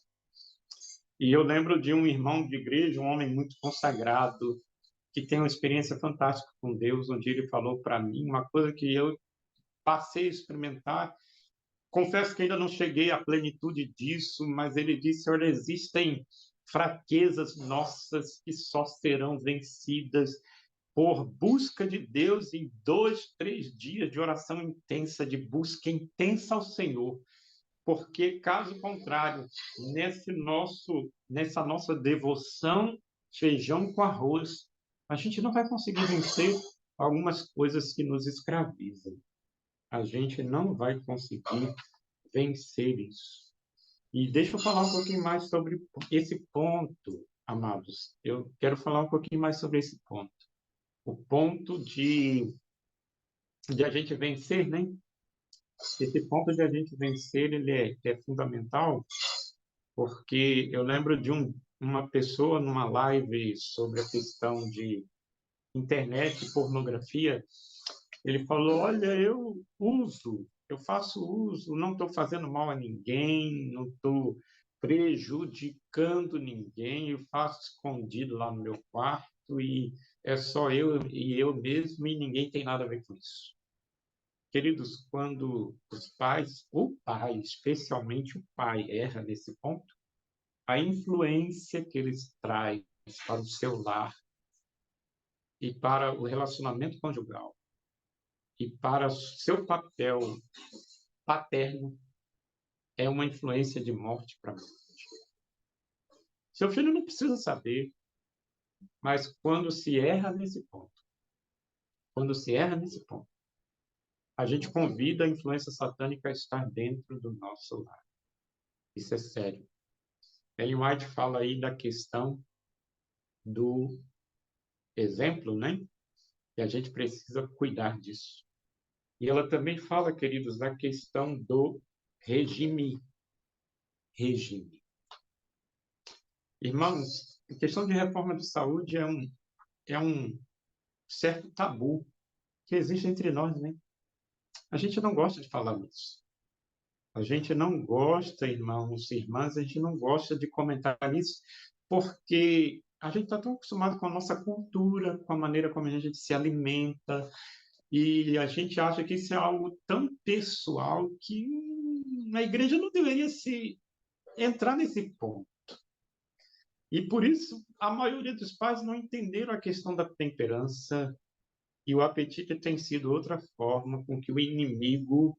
E eu lembro de um irmão de igreja, um homem muito consagrado, que tem uma experiência fantástica com Deus, onde ele falou para mim uma coisa que eu passei a experimentar. Confesso que ainda não cheguei à plenitude disso, mas ele disse: olha, existem fraquezas nossas que só serão vencidas por busca de Deus em 2, 3 dias de oração intensa, de busca intensa ao Senhor. Porque, caso contrário, nessa nossa devoção, feijão com arroz, a gente não vai conseguir vencer algumas coisas que nos escravizam. A gente não vai conseguir vencer isso. E deixa eu falar um pouquinho mais sobre esse ponto, amados. Eu quero falar um pouquinho mais sobre esse ponto. O ponto de a gente vencer, né? Esse ponto de a gente vencer, ele é fundamental, porque eu lembro de uma pessoa numa live sobre a questão de internet e pornografia. Ele falou: olha, eu faço uso, não estou fazendo mal a ninguém, não estou prejudicando ninguém, eu faço escondido lá no meu quarto e é só eu e eu mesmo e ninguém tem nada a ver com isso. Queridos, quando os pais, o pai, especialmente o pai, erra nesse ponto, a influência que eles trazem para o seu lar e para o relacionamento conjugal e para o seu papel paterno é uma influência de morte para a mente. Seu filho não precisa saber, mas quando se erra nesse ponto, a gente convida a influência satânica a estar dentro do nosso lar. Isso é sério. Ellen White fala aí da questão do exemplo, né? E a gente precisa cuidar disso. E ela também fala, queridos, da questão do regime. Regime. Irmãos, a questão de reforma de saúde é um certo tabu que existe entre nós, né? A gente não gosta de falar nisso. A gente não gosta, irmãos e irmãs, a gente não gosta de comentar isso, porque a gente está tão acostumado com a nossa cultura, com a maneira como a gente se alimenta, e a gente acha que isso é algo tão pessoal que a igreja não deveria se entrar nesse ponto. E por isso a maioria dos pais não entenderam a questão da temperança, e o apetite tem sido outra forma com que o inimigo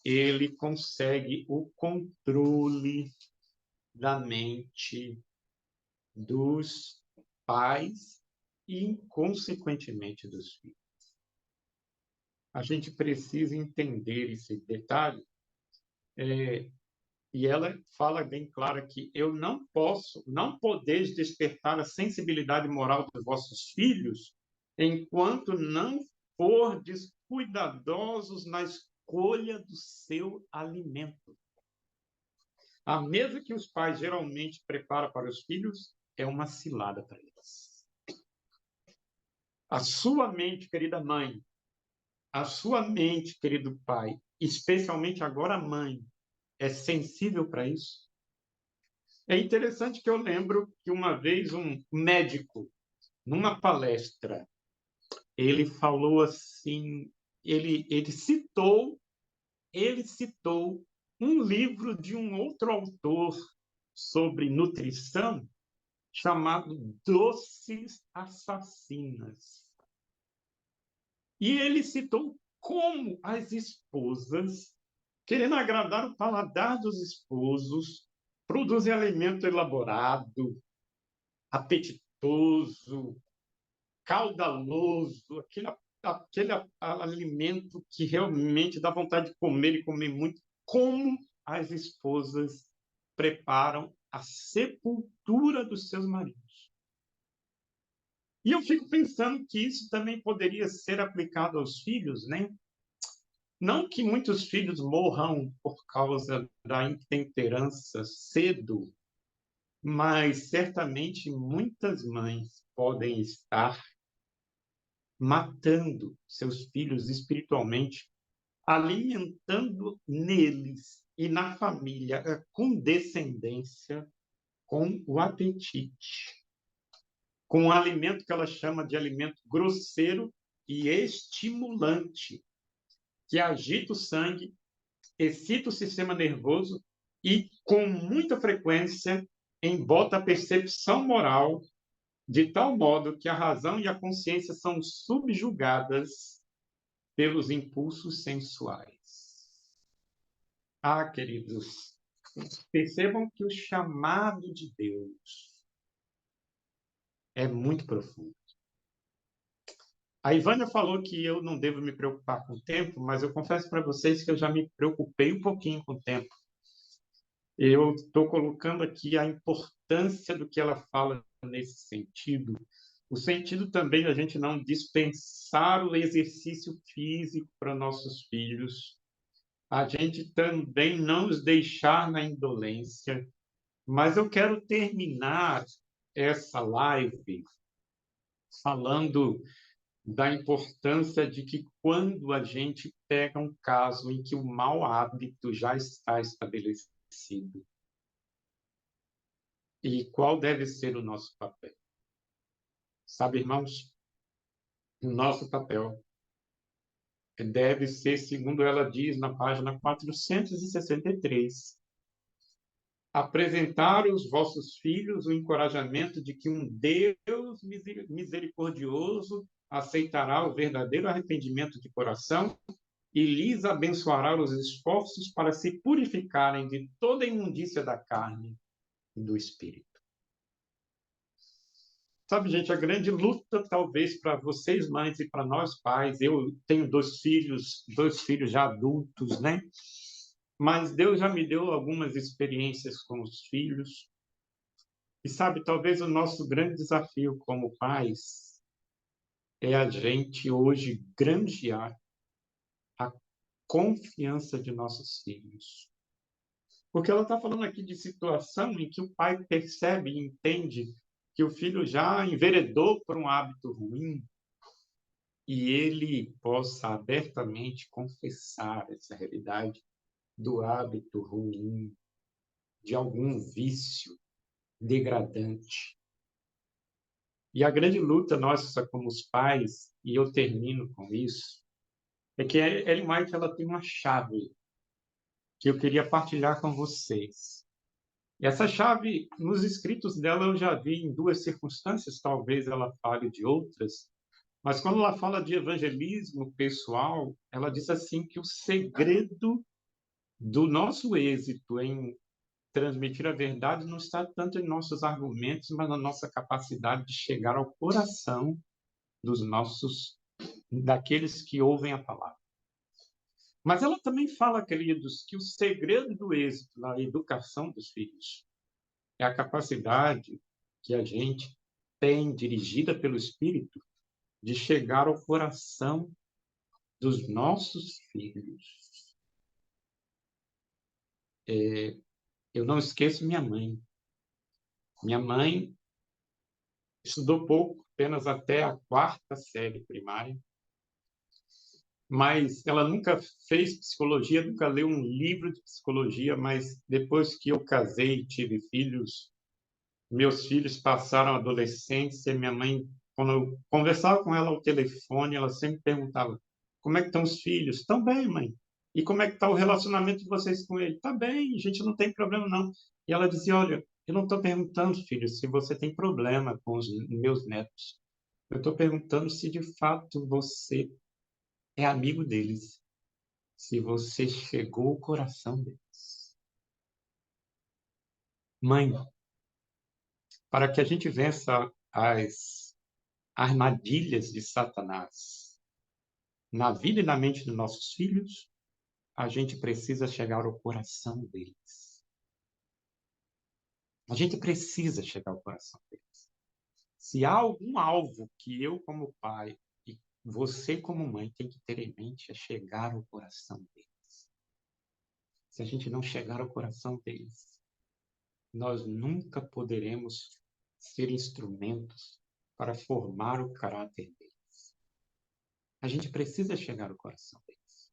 ele consegue o controle da mente dos pais e, consequentemente, dos filhos. A gente precisa entender esse detalhe, e ela fala bem clara que eu não podeis despertar a sensibilidade moral dos vossos filhos enquanto não fordes cuidadosos na escolha do seu alimento. A mesa que os pais geralmente preparam para os filhos é uma cilada para eles. A sua mente, querida mãe, a sua mente, querido pai, especialmente agora a mãe, é sensível para isso? É interessante que eu lembro que uma vez um médico, numa palestra, ele falou assim, ele citou um livro de um outro autor sobre nutrição chamado Doces Assassinas. E ele citou como as esposas, querendo agradar o paladar dos esposos, produzem alimento elaborado, apetitoso, caudaloso, aquele alimento que realmente dá vontade de comer e comer muito, como as esposas preparam a sepultura dos seus maridos. E eu fico pensando que isso também poderia ser aplicado aos filhos, né? Não que muitos filhos morram por causa da intemperança cedo, mas certamente muitas mães podem estar matando seus filhos espiritualmente, alimentando neles e na família a condescendência com o apetite, com um alimento que ela chama de alimento grosseiro e estimulante, que agita o sangue, excita o sistema nervoso e, com muita frequência, embota a percepção moral de tal modo que a razão e a consciência são subjugadas pelos impulsos sensuais. Ah, queridos, percebam que o chamado de Deus é muito profundo. A Ivânia falou que eu não devo me preocupar com o tempo, mas eu confesso para vocês que eu já me preocupei um pouquinho com o tempo. Eu estou colocando aqui a importância do que ela fala nesse sentido. O sentido também da gente não dispensar o exercício físico para nossos filhos, a gente também não os deixar na indolência. Mas eu quero terminar essa live falando da importância de que quando a gente pega um caso em que o mau hábito já está estabelecido, e qual deve ser o nosso papel? Sabe, irmãos, o nosso papel deve ser, segundo ela diz na página 463, apresentar aos vossos filhos o encorajamento de que um Deus misericordioso aceitará o verdadeiro arrependimento de coração e lhes abençoará os esforços para se purificarem de toda a imundícia da carne e do espírito. Sabe, gente, a grande luta, talvez, para vocês, mães, e para nós, pais, eu tenho dois filhos já adultos, né? Mas Deus já me deu algumas experiências com os filhos. E sabe, talvez o nosso grande desafio como pais é a gente hoje granjear a confiança de nossos filhos. Porque ela está falando aqui de situação em que o pai percebe e entende que o filho já enveredou por um hábito ruim e ele possa abertamente confessar essa realidade do hábito ruim, de algum vício degradante. E a grande luta nossa como os pais, e eu termino com isso, é que a Ellen White ela tem uma chave que eu queria partilhar com vocês. E essa chave, nos escritos dela, eu já vi em duas circunstâncias, talvez ela fale de outras, mas quando ela fala de evangelismo pessoal, ela diz assim que o segredo do nosso êxito em transmitir a verdade não está tanto em nossos argumentos, mas na nossa capacidade de chegar ao coração daqueles que ouvem a palavra. Mas ela também fala, queridos, que o segredo do êxito na educação dos filhos é a capacidade que a gente tem, dirigida pelo Espírito, de chegar ao coração dos nossos filhos. Eu não esqueço minha mãe. Minha mãe estudou pouco, apenas até a 4ª série primária, mas ela nunca fez psicologia, nunca leu um livro de psicologia, mas depois que eu casei e tive filhos, meus filhos passaram a adolescência, minha mãe, quando eu conversava com ela ao telefone, ela sempre perguntava: como é que estão os filhos? Estão bem, mãe. E como é que está o relacionamento de vocês com ele? Está bem, a gente não tem problema, não. E ela dizia: olha, eu não estou perguntando, filho, se você tem problema com os meus netos. Eu estou perguntando se, de fato, você é amigo deles, se você chegou ao coração deles. Mãe, para que a gente vença as armadilhas de Satanás na vida e na mente dos nossos filhos, a gente precisa chegar ao coração deles. A gente precisa chegar ao coração deles. Se há algum alvo que eu, como pai, e você, como mãe, tem que ter em mente, é chegar ao coração deles. Se a gente não chegar ao coração deles, nós nunca poderemos ser instrumentos para formar o caráter deles. A gente precisa chegar ao coração deles.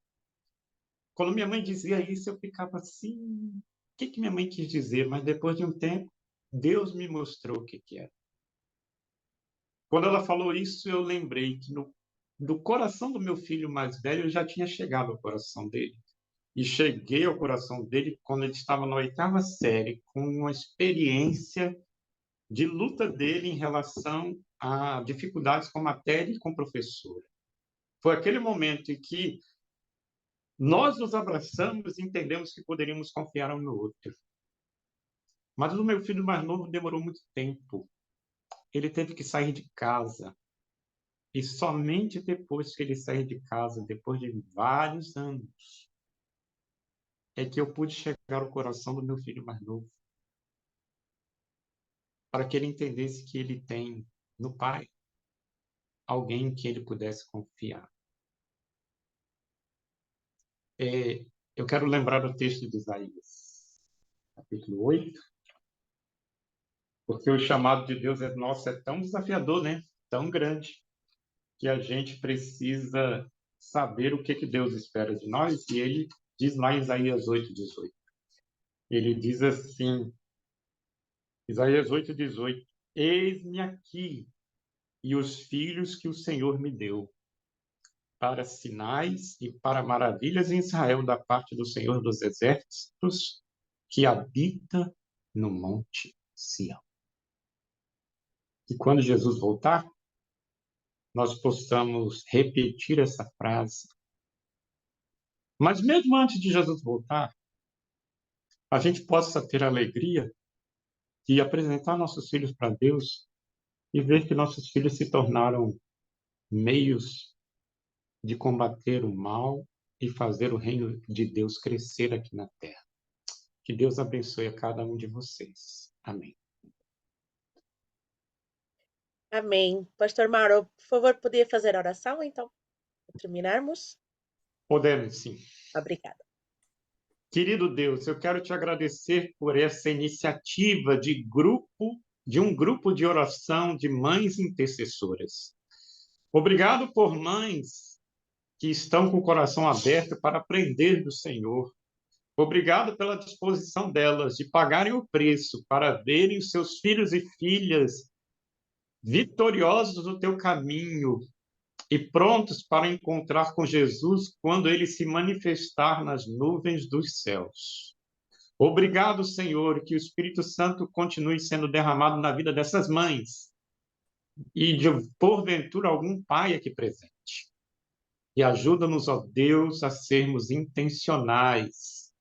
Quando minha mãe dizia isso, eu ficava assim, o que minha mãe quis dizer? Mas depois de um tempo, Deus me mostrou o que era. Quando ela falou isso, eu lembrei que do coração do meu filho mais velho, eu já tinha chegado ao coração dele. E cheguei ao coração dele quando ele estava na 8ª série, com uma experiência de luta dele em relação a dificuldades com matéria e com professora. Foi aquele momento em que nós nos abraçamos e entendemos que poderíamos confiar um no outro. Mas o meu filho mais novo demorou muito tempo. Ele teve que sair de casa. E somente depois que ele saiu de casa, depois de vários anos, é que eu pude chegar ao coração do meu filho mais novo, para que ele entendesse que ele tem no pai alguém em que ele pudesse confiar. Eu quero lembrar o texto de Isaías, capítulo 8, porque o chamado de Deus nosso é tão desafiador, né? Tão grande, que a gente precisa saber o que Deus espera de nós, e ele diz lá em Isaías 8:18. Ele diz assim, Isaías 8:18, eis-me aqui e os filhos que o Senhor me deu, para sinais e para maravilhas em Israel da parte do Senhor dos Exércitos, que habita no Monte Sião. E quando Jesus voltar, nós possamos repetir essa frase. Mas mesmo antes de Jesus voltar, a gente possa ter a alegria de apresentar nossos filhos para Deus e ver que nossos filhos se tornaram meios de combater o mal e fazer o reino de Deus crescer aqui na terra. Que Deus abençoe a cada um de vocês. Amém. Amém. Pastor Mauro, por favor, podia fazer a oração, então, para terminarmos? Podemos, sim. Obrigada. Querido Deus, eu quero te agradecer por essa iniciativa de um grupo de oração de mães intercessoras. Obrigado por mães que estão com o coração aberto para aprender do Senhor. Obrigado pela disposição delas de pagarem o preço para verem os seus filhos e filhas vitoriosos no teu caminho e prontos para encontrar com Jesus quando ele se manifestar nas nuvens dos céus. Obrigado, Senhor, que o Espírito Santo continue sendo derramado na vida dessas mães e de, porventura, algum pai aqui presente. E ajuda-nos, ó Deus, a sermos intencionais,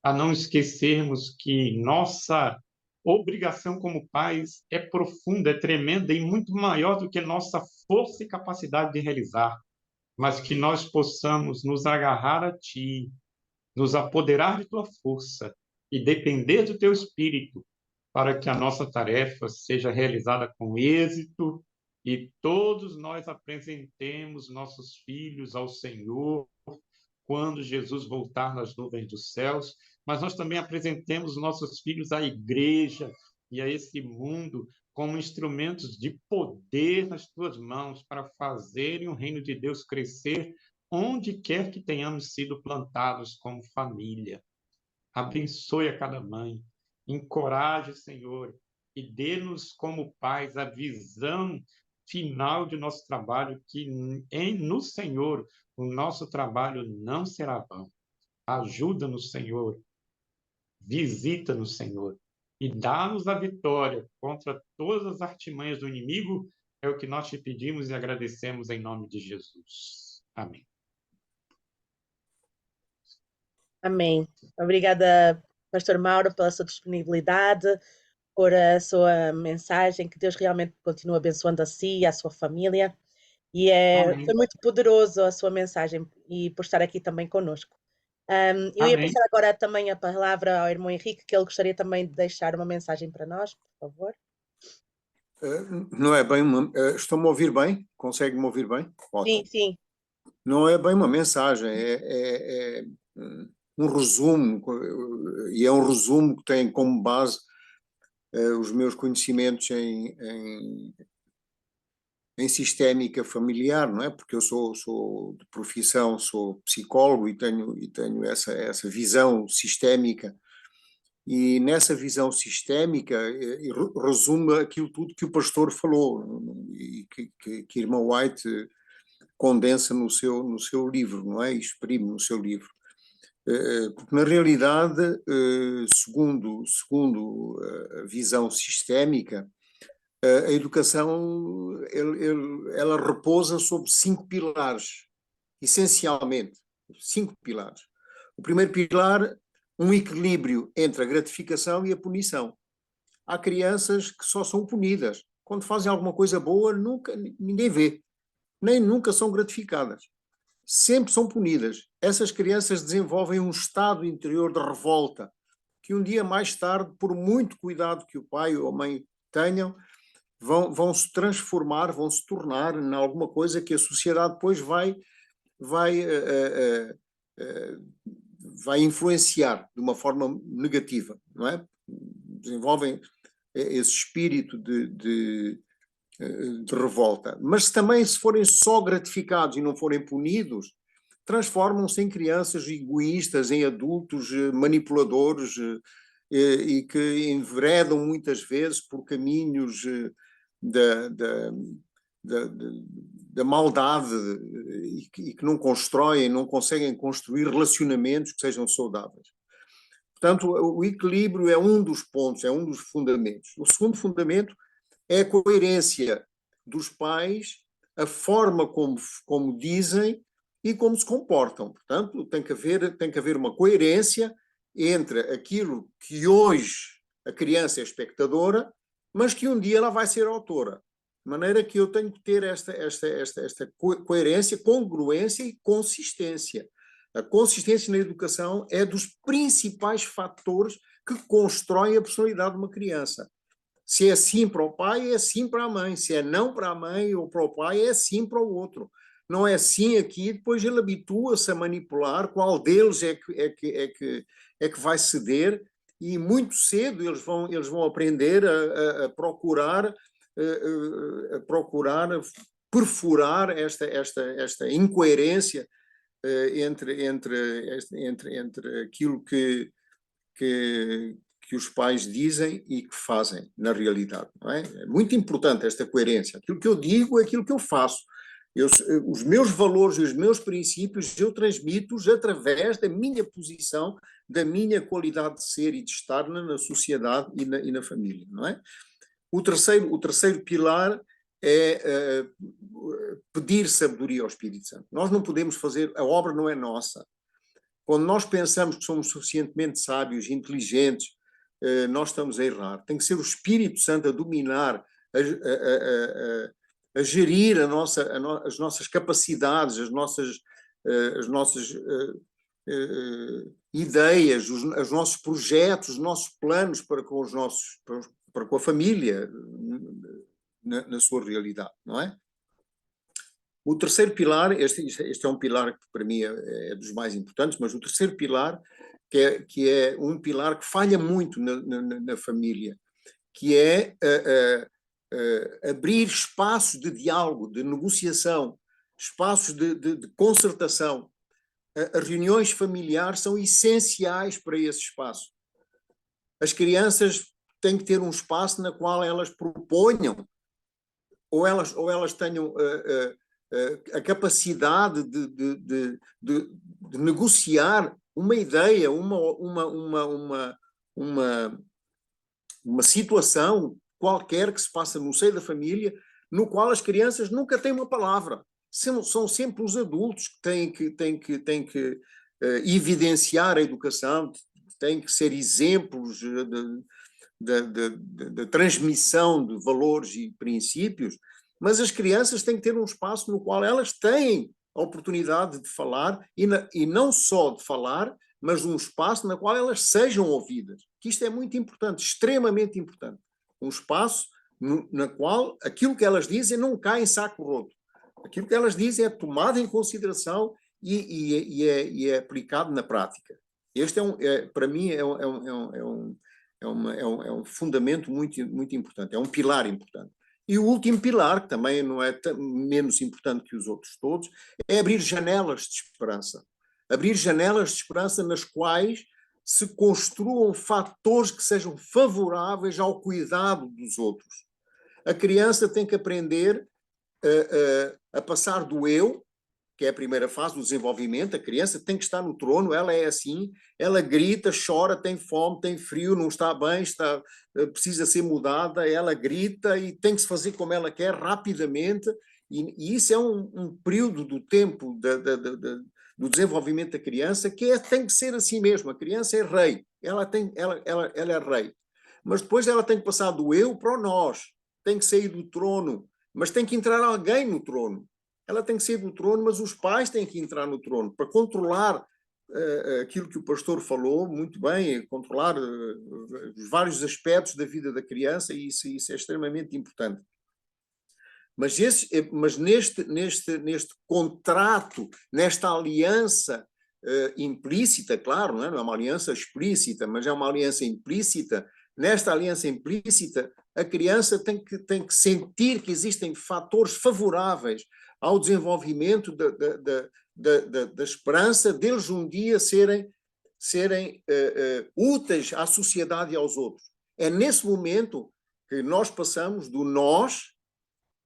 a não esquecermos que nossa obrigação como pais é profunda, é tremenda e muito maior do que nossa força e capacidade de realizar, mas que nós possamos nos agarrar a Ti, nos apoderar de Tua força e depender do Teu Espírito para que a nossa tarefa seja realizada com êxito e todos nós apresentemos nossos filhos ao Senhor quando Jesus voltar nas nuvens dos céus, mas nós também apresentemos nossos filhos à igreja e a esse mundo como instrumentos de poder nas tuas mãos para fazerem o reino de Deus crescer onde quer que tenhamos sido plantados como família. Abençoe a cada mãe, encoraje, Senhor, e dê-nos como pais a visão final de nosso trabalho, que no Senhor o nosso trabalho não será vão. Ajuda-nos, Senhor, visita-nos, Senhor, e dá-nos a vitória contra todas as artimanhas do inimigo, é o que nós te pedimos e agradecemos em nome de Jesus. Amém. Amém. Obrigada, Pastor Mauro, pela sua disponibilidade, por a sua mensagem, que Deus realmente continue abençoando a si e a sua família. E foi muito poderoso a sua mensagem e por estar aqui também conosco. Eu ia passar agora também a palavra ao irmão Henrique, que ele gostaria também de deixar uma mensagem para nós, por favor. Não é bem uma... Estão-me a ouvir bem? Conseguem-me ouvir bem? Sim, Ótimo. sim. Não é bem uma mensagem, é um resumo, e é um resumo que tem como base os meus conhecimentos em sistémica familiar, não é? Porque eu sou de profissão, sou psicólogo e tenho essa visão sistémica. E nessa visão sistémica resume aquilo tudo que o pastor falou e que irmão White condensa no seu livro, não é? Exprime no seu livro. Porque na realidade, segundo a visão sistémica, a educação ela repousa sobre 5 pilares, essencialmente 5 pilares. O primeiro pilar, um equilíbrio entre a gratificação e a punição. Há crianças que só são punidas. Quando fazem alguma coisa boa, ninguém vê, nem nunca são gratificadas. Sempre são punidas. Essas crianças desenvolvem um estado interior de revolta, que um dia mais tarde, por muito cuidado que o pai ou a mãe tenham, vão se transformar, vão se tornar em alguma coisa que a sociedade depois vai influenciar de uma forma negativa, não é? Desenvolvem esse espírito de revolta. Mas também, se forem só gratificados e não forem punidos, transformam-se em crianças egoístas, em adultos manipuladores e que enveredam muitas vezes por caminhos da maldade e que não constroem, não conseguem construir relacionamentos que sejam saudáveis. Portanto, o equilíbrio é um dos pontos, é um dos fundamentos. O segundo fundamento é a coerência dos pais, a forma como dizem e como se comportam. Portanto, tem que haver uma coerência entre aquilo que hoje a criança é espectadora, mas que um dia ela vai ser autora. De maneira que eu tenho que ter esta coerência, congruência e consistência. A consistência na educação é dos principais fatores que constroem a personalidade de uma criança. Se é sim para o pai, é sim para a mãe. Se é não para a mãe ou para o pai, é sim para o outro. Não é sim aqui, depois ele habitua-se a manipular qual deles é que vai ceder, e muito cedo eles vão aprender a procurar perfurar esta incoerência entre aquilo que os pais dizem e que fazem na realidade, não é? É muito importante esta coerência. Aquilo que eu digo é aquilo que eu faço. Os meus valores e os meus princípios eu transmito-os através da minha posição, da minha qualidade de ser e de estar na sociedade e na família, não é? O terceiro pilar é pedir sabedoria ao Espírito Santo. Nós não podemos fazer, a obra não é nossa. Quando nós pensamos que somos suficientemente sábios, inteligentes, nós estamos a errar. Tem que ser o Espírito Santo a dominar, a gerir as nossas capacidades, as nossas ideias, os nossos projetos, os nossos planos para com a família na sua realidade, não é? O terceiro pilar, este é um pilar que para mim é dos mais importantes, mas o terceiro pilar, que é um pilar que falha muito na família, que é abrir espaços de diálogo, de negociação, espaços de concertação. As reuniões familiares são essenciais para esse espaço. As crianças têm que ter um espaço na qual elas proponham, ou elas tenham a capacidade de negociar uma ideia, uma situação qualquer que se passa no seio da família, no qual as crianças nunca têm uma palavra. São sempre os adultos que têm que evidenciar a educação, têm que ser exemplos de transmissão de valores e princípios, mas as crianças têm que ter um espaço no qual elas têm a oportunidade de falar, e não só de falar, mas um espaço na qual elas sejam ouvidas. Que isto é muito importante, extremamente importante. Um espaço na qual aquilo que elas dizem não cai em saco roto. Aquilo que elas dizem é tomado em consideração e é aplicado na prática. Este para mim é um fundamento muito, muito importante, é um pilar importante. E o último pilar, que também não é menos importante que os outros todos, é abrir janelas de esperança. Abrir janelas de esperança nas quais se construam fatores que sejam favoráveis ao cuidado dos outros. A criança tem que aprender a passar do eu, que é a primeira fase do desenvolvimento. A criança tem que estar no trono, ela é assim, ela grita, chora, tem fome, tem frio, não está bem, precisa ser mudada, ela grita e tem que se fazer como ela quer, rapidamente, e isso é um período do tempo do desenvolvimento da criança que tem que ser assim mesmo. A criança é rei, ela é rei, mas depois ela tem que passar do eu para o nós, tem que sair do trono, mas tem que entrar alguém no trono. Ela tem que sair do trono, mas os pais têm que entrar no trono para controlar aquilo que o pastor falou muito bem, controlar os vários aspectos da vida da criança, e isso é extremamente importante. Mas neste contrato, nesta aliança implícita, claro, não é uma aliança explícita, mas é uma aliança implícita. Nesta aliança implícita, a criança tem que sentir que existem fatores favoráveis ao desenvolvimento da esperança deles um dia serem úteis à sociedade e aos outros. É nesse momento que nós passamos do nós,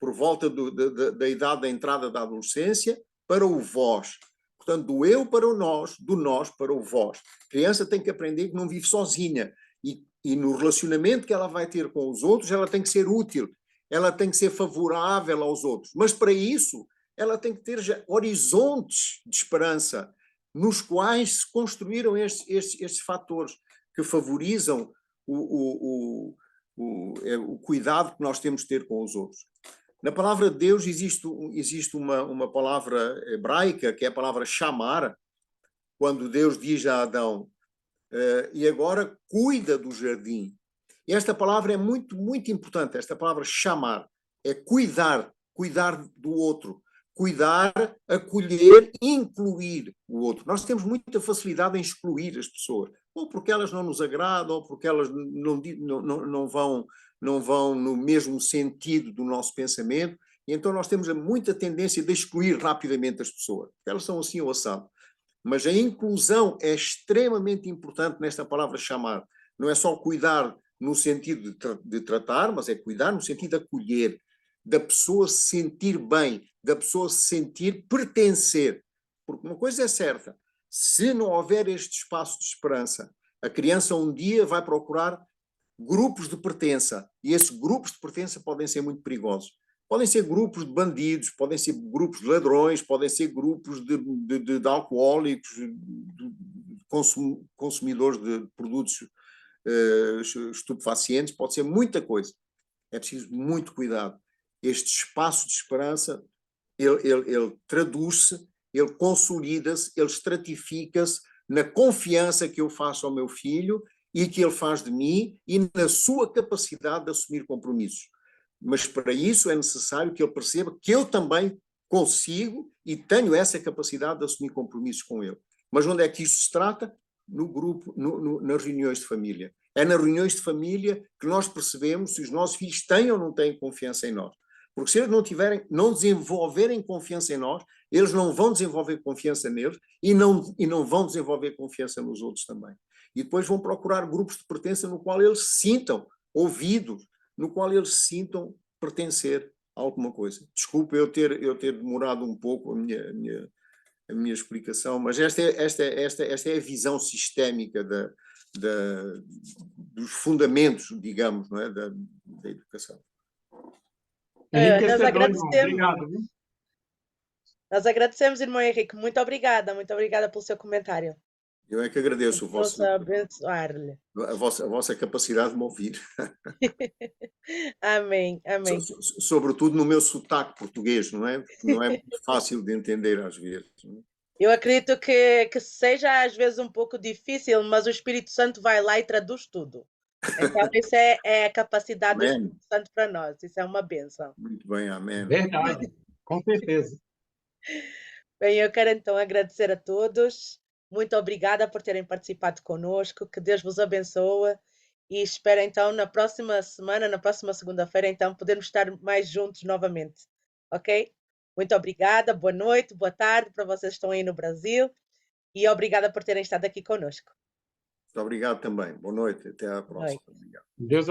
por volta da idade da entrada da adolescência, para o vós. Portanto, do eu para o nós, do nós para o vós. A criança tem que aprender que não vive sozinha, e no relacionamento que ela vai ter com os outros, ela tem que ser útil, ela tem que ser favorável aos outros. Mas para isso, ela tem que ter já horizontes de esperança, nos quais se construíram estes fatores que favorizam o cuidado que nós temos de ter com os outros. Na palavra de Deus existe uma palavra hebraica, que é a palavra chamar, quando Deus diz a Adão, e agora cuida do jardim. E esta palavra é muito, muito importante, esta palavra chamar, é cuidar do outro, cuidar, acolher, incluir o outro. Nós temos muita facilidade em excluir as pessoas, ou porque elas não nos agradam, ou porque elas não vão no mesmo sentido do nosso pensamento, e então nós temos muita tendência de excluir rapidamente as pessoas, porque elas são assim ou assado. Mas a inclusão é extremamente importante nesta palavra chamar. Não é só cuidar no sentido de tratar, mas é cuidar no sentido de acolher. da pessoa se sentir bem, da pessoa se sentir pertencer. Porque uma coisa é certa, se não houver este espaço de esperança, a criança um dia vai procurar grupos de pertença, e esses grupos de pertença podem ser muito perigosos. Podem ser grupos de bandidos, podem ser grupos de ladrões, podem ser grupos de alcoólicos, de consumidores de produtos estupefacientes, pode ser muita coisa. É preciso muito cuidado. Este espaço de esperança, ele traduz-se, ele consolida-se, ele estratifica-se na confiança que eu faço ao meu filho e que ele faz de mim e na sua capacidade de assumir compromissos. Mas para isso é necessário que ele perceba que eu também consigo e tenho essa capacidade de assumir compromissos com ele. Mas onde é que isso se trata? No grupo, nas reuniões de família. É nas reuniões de família que nós percebemos se os nossos filhos têm ou não têm confiança em nós. Porque se eles não desenvolverem confiança em nós, eles não vão desenvolver confiança neles e não vão desenvolver confiança nos outros também. E depois vão procurar grupos de pertença no qual eles se sintam ouvidos, no qual eles se sintam pertencer a alguma coisa. Desculpe eu ter demorado um pouco a minha explicação, mas esta é a visão sistémica dos fundamentos, digamos, não é? da educação. Nós Enriquecedor, irmão. agradecemos. Obrigado. Viu? Nós agradecemos, irmão Henrique. Muito obrigada pelo seu comentário. Eu é que agradeço Posso abençoar-lhe. a vossa capacidade de me ouvir. Amém, amém. Sobretudo no meu sotaque português, não é? Não é muito fácil de entender às vezes. Eu acredito que seja às vezes um pouco difícil, mas o Espírito Santo vai lá e traduz tudo. Então, isso é a capacidade do Espírito Santo para nós. Isso é uma bênção. Muito bem, amém. Verdade, com certeza. Bem, eu quero então agradecer a todos. Muito obrigada por terem participado conosco. Que Deus vos abençoe. E espero então na próxima semana, na próxima segunda-feira, então, podermos estar mais juntos novamente. Ok? Muito obrigada. Boa noite, boa tarde para vocês que estão aí no Brasil. E obrigada por terem estado aqui conosco. Muito obrigado também. Boa noite. Até à próxima. Boa noite. Deus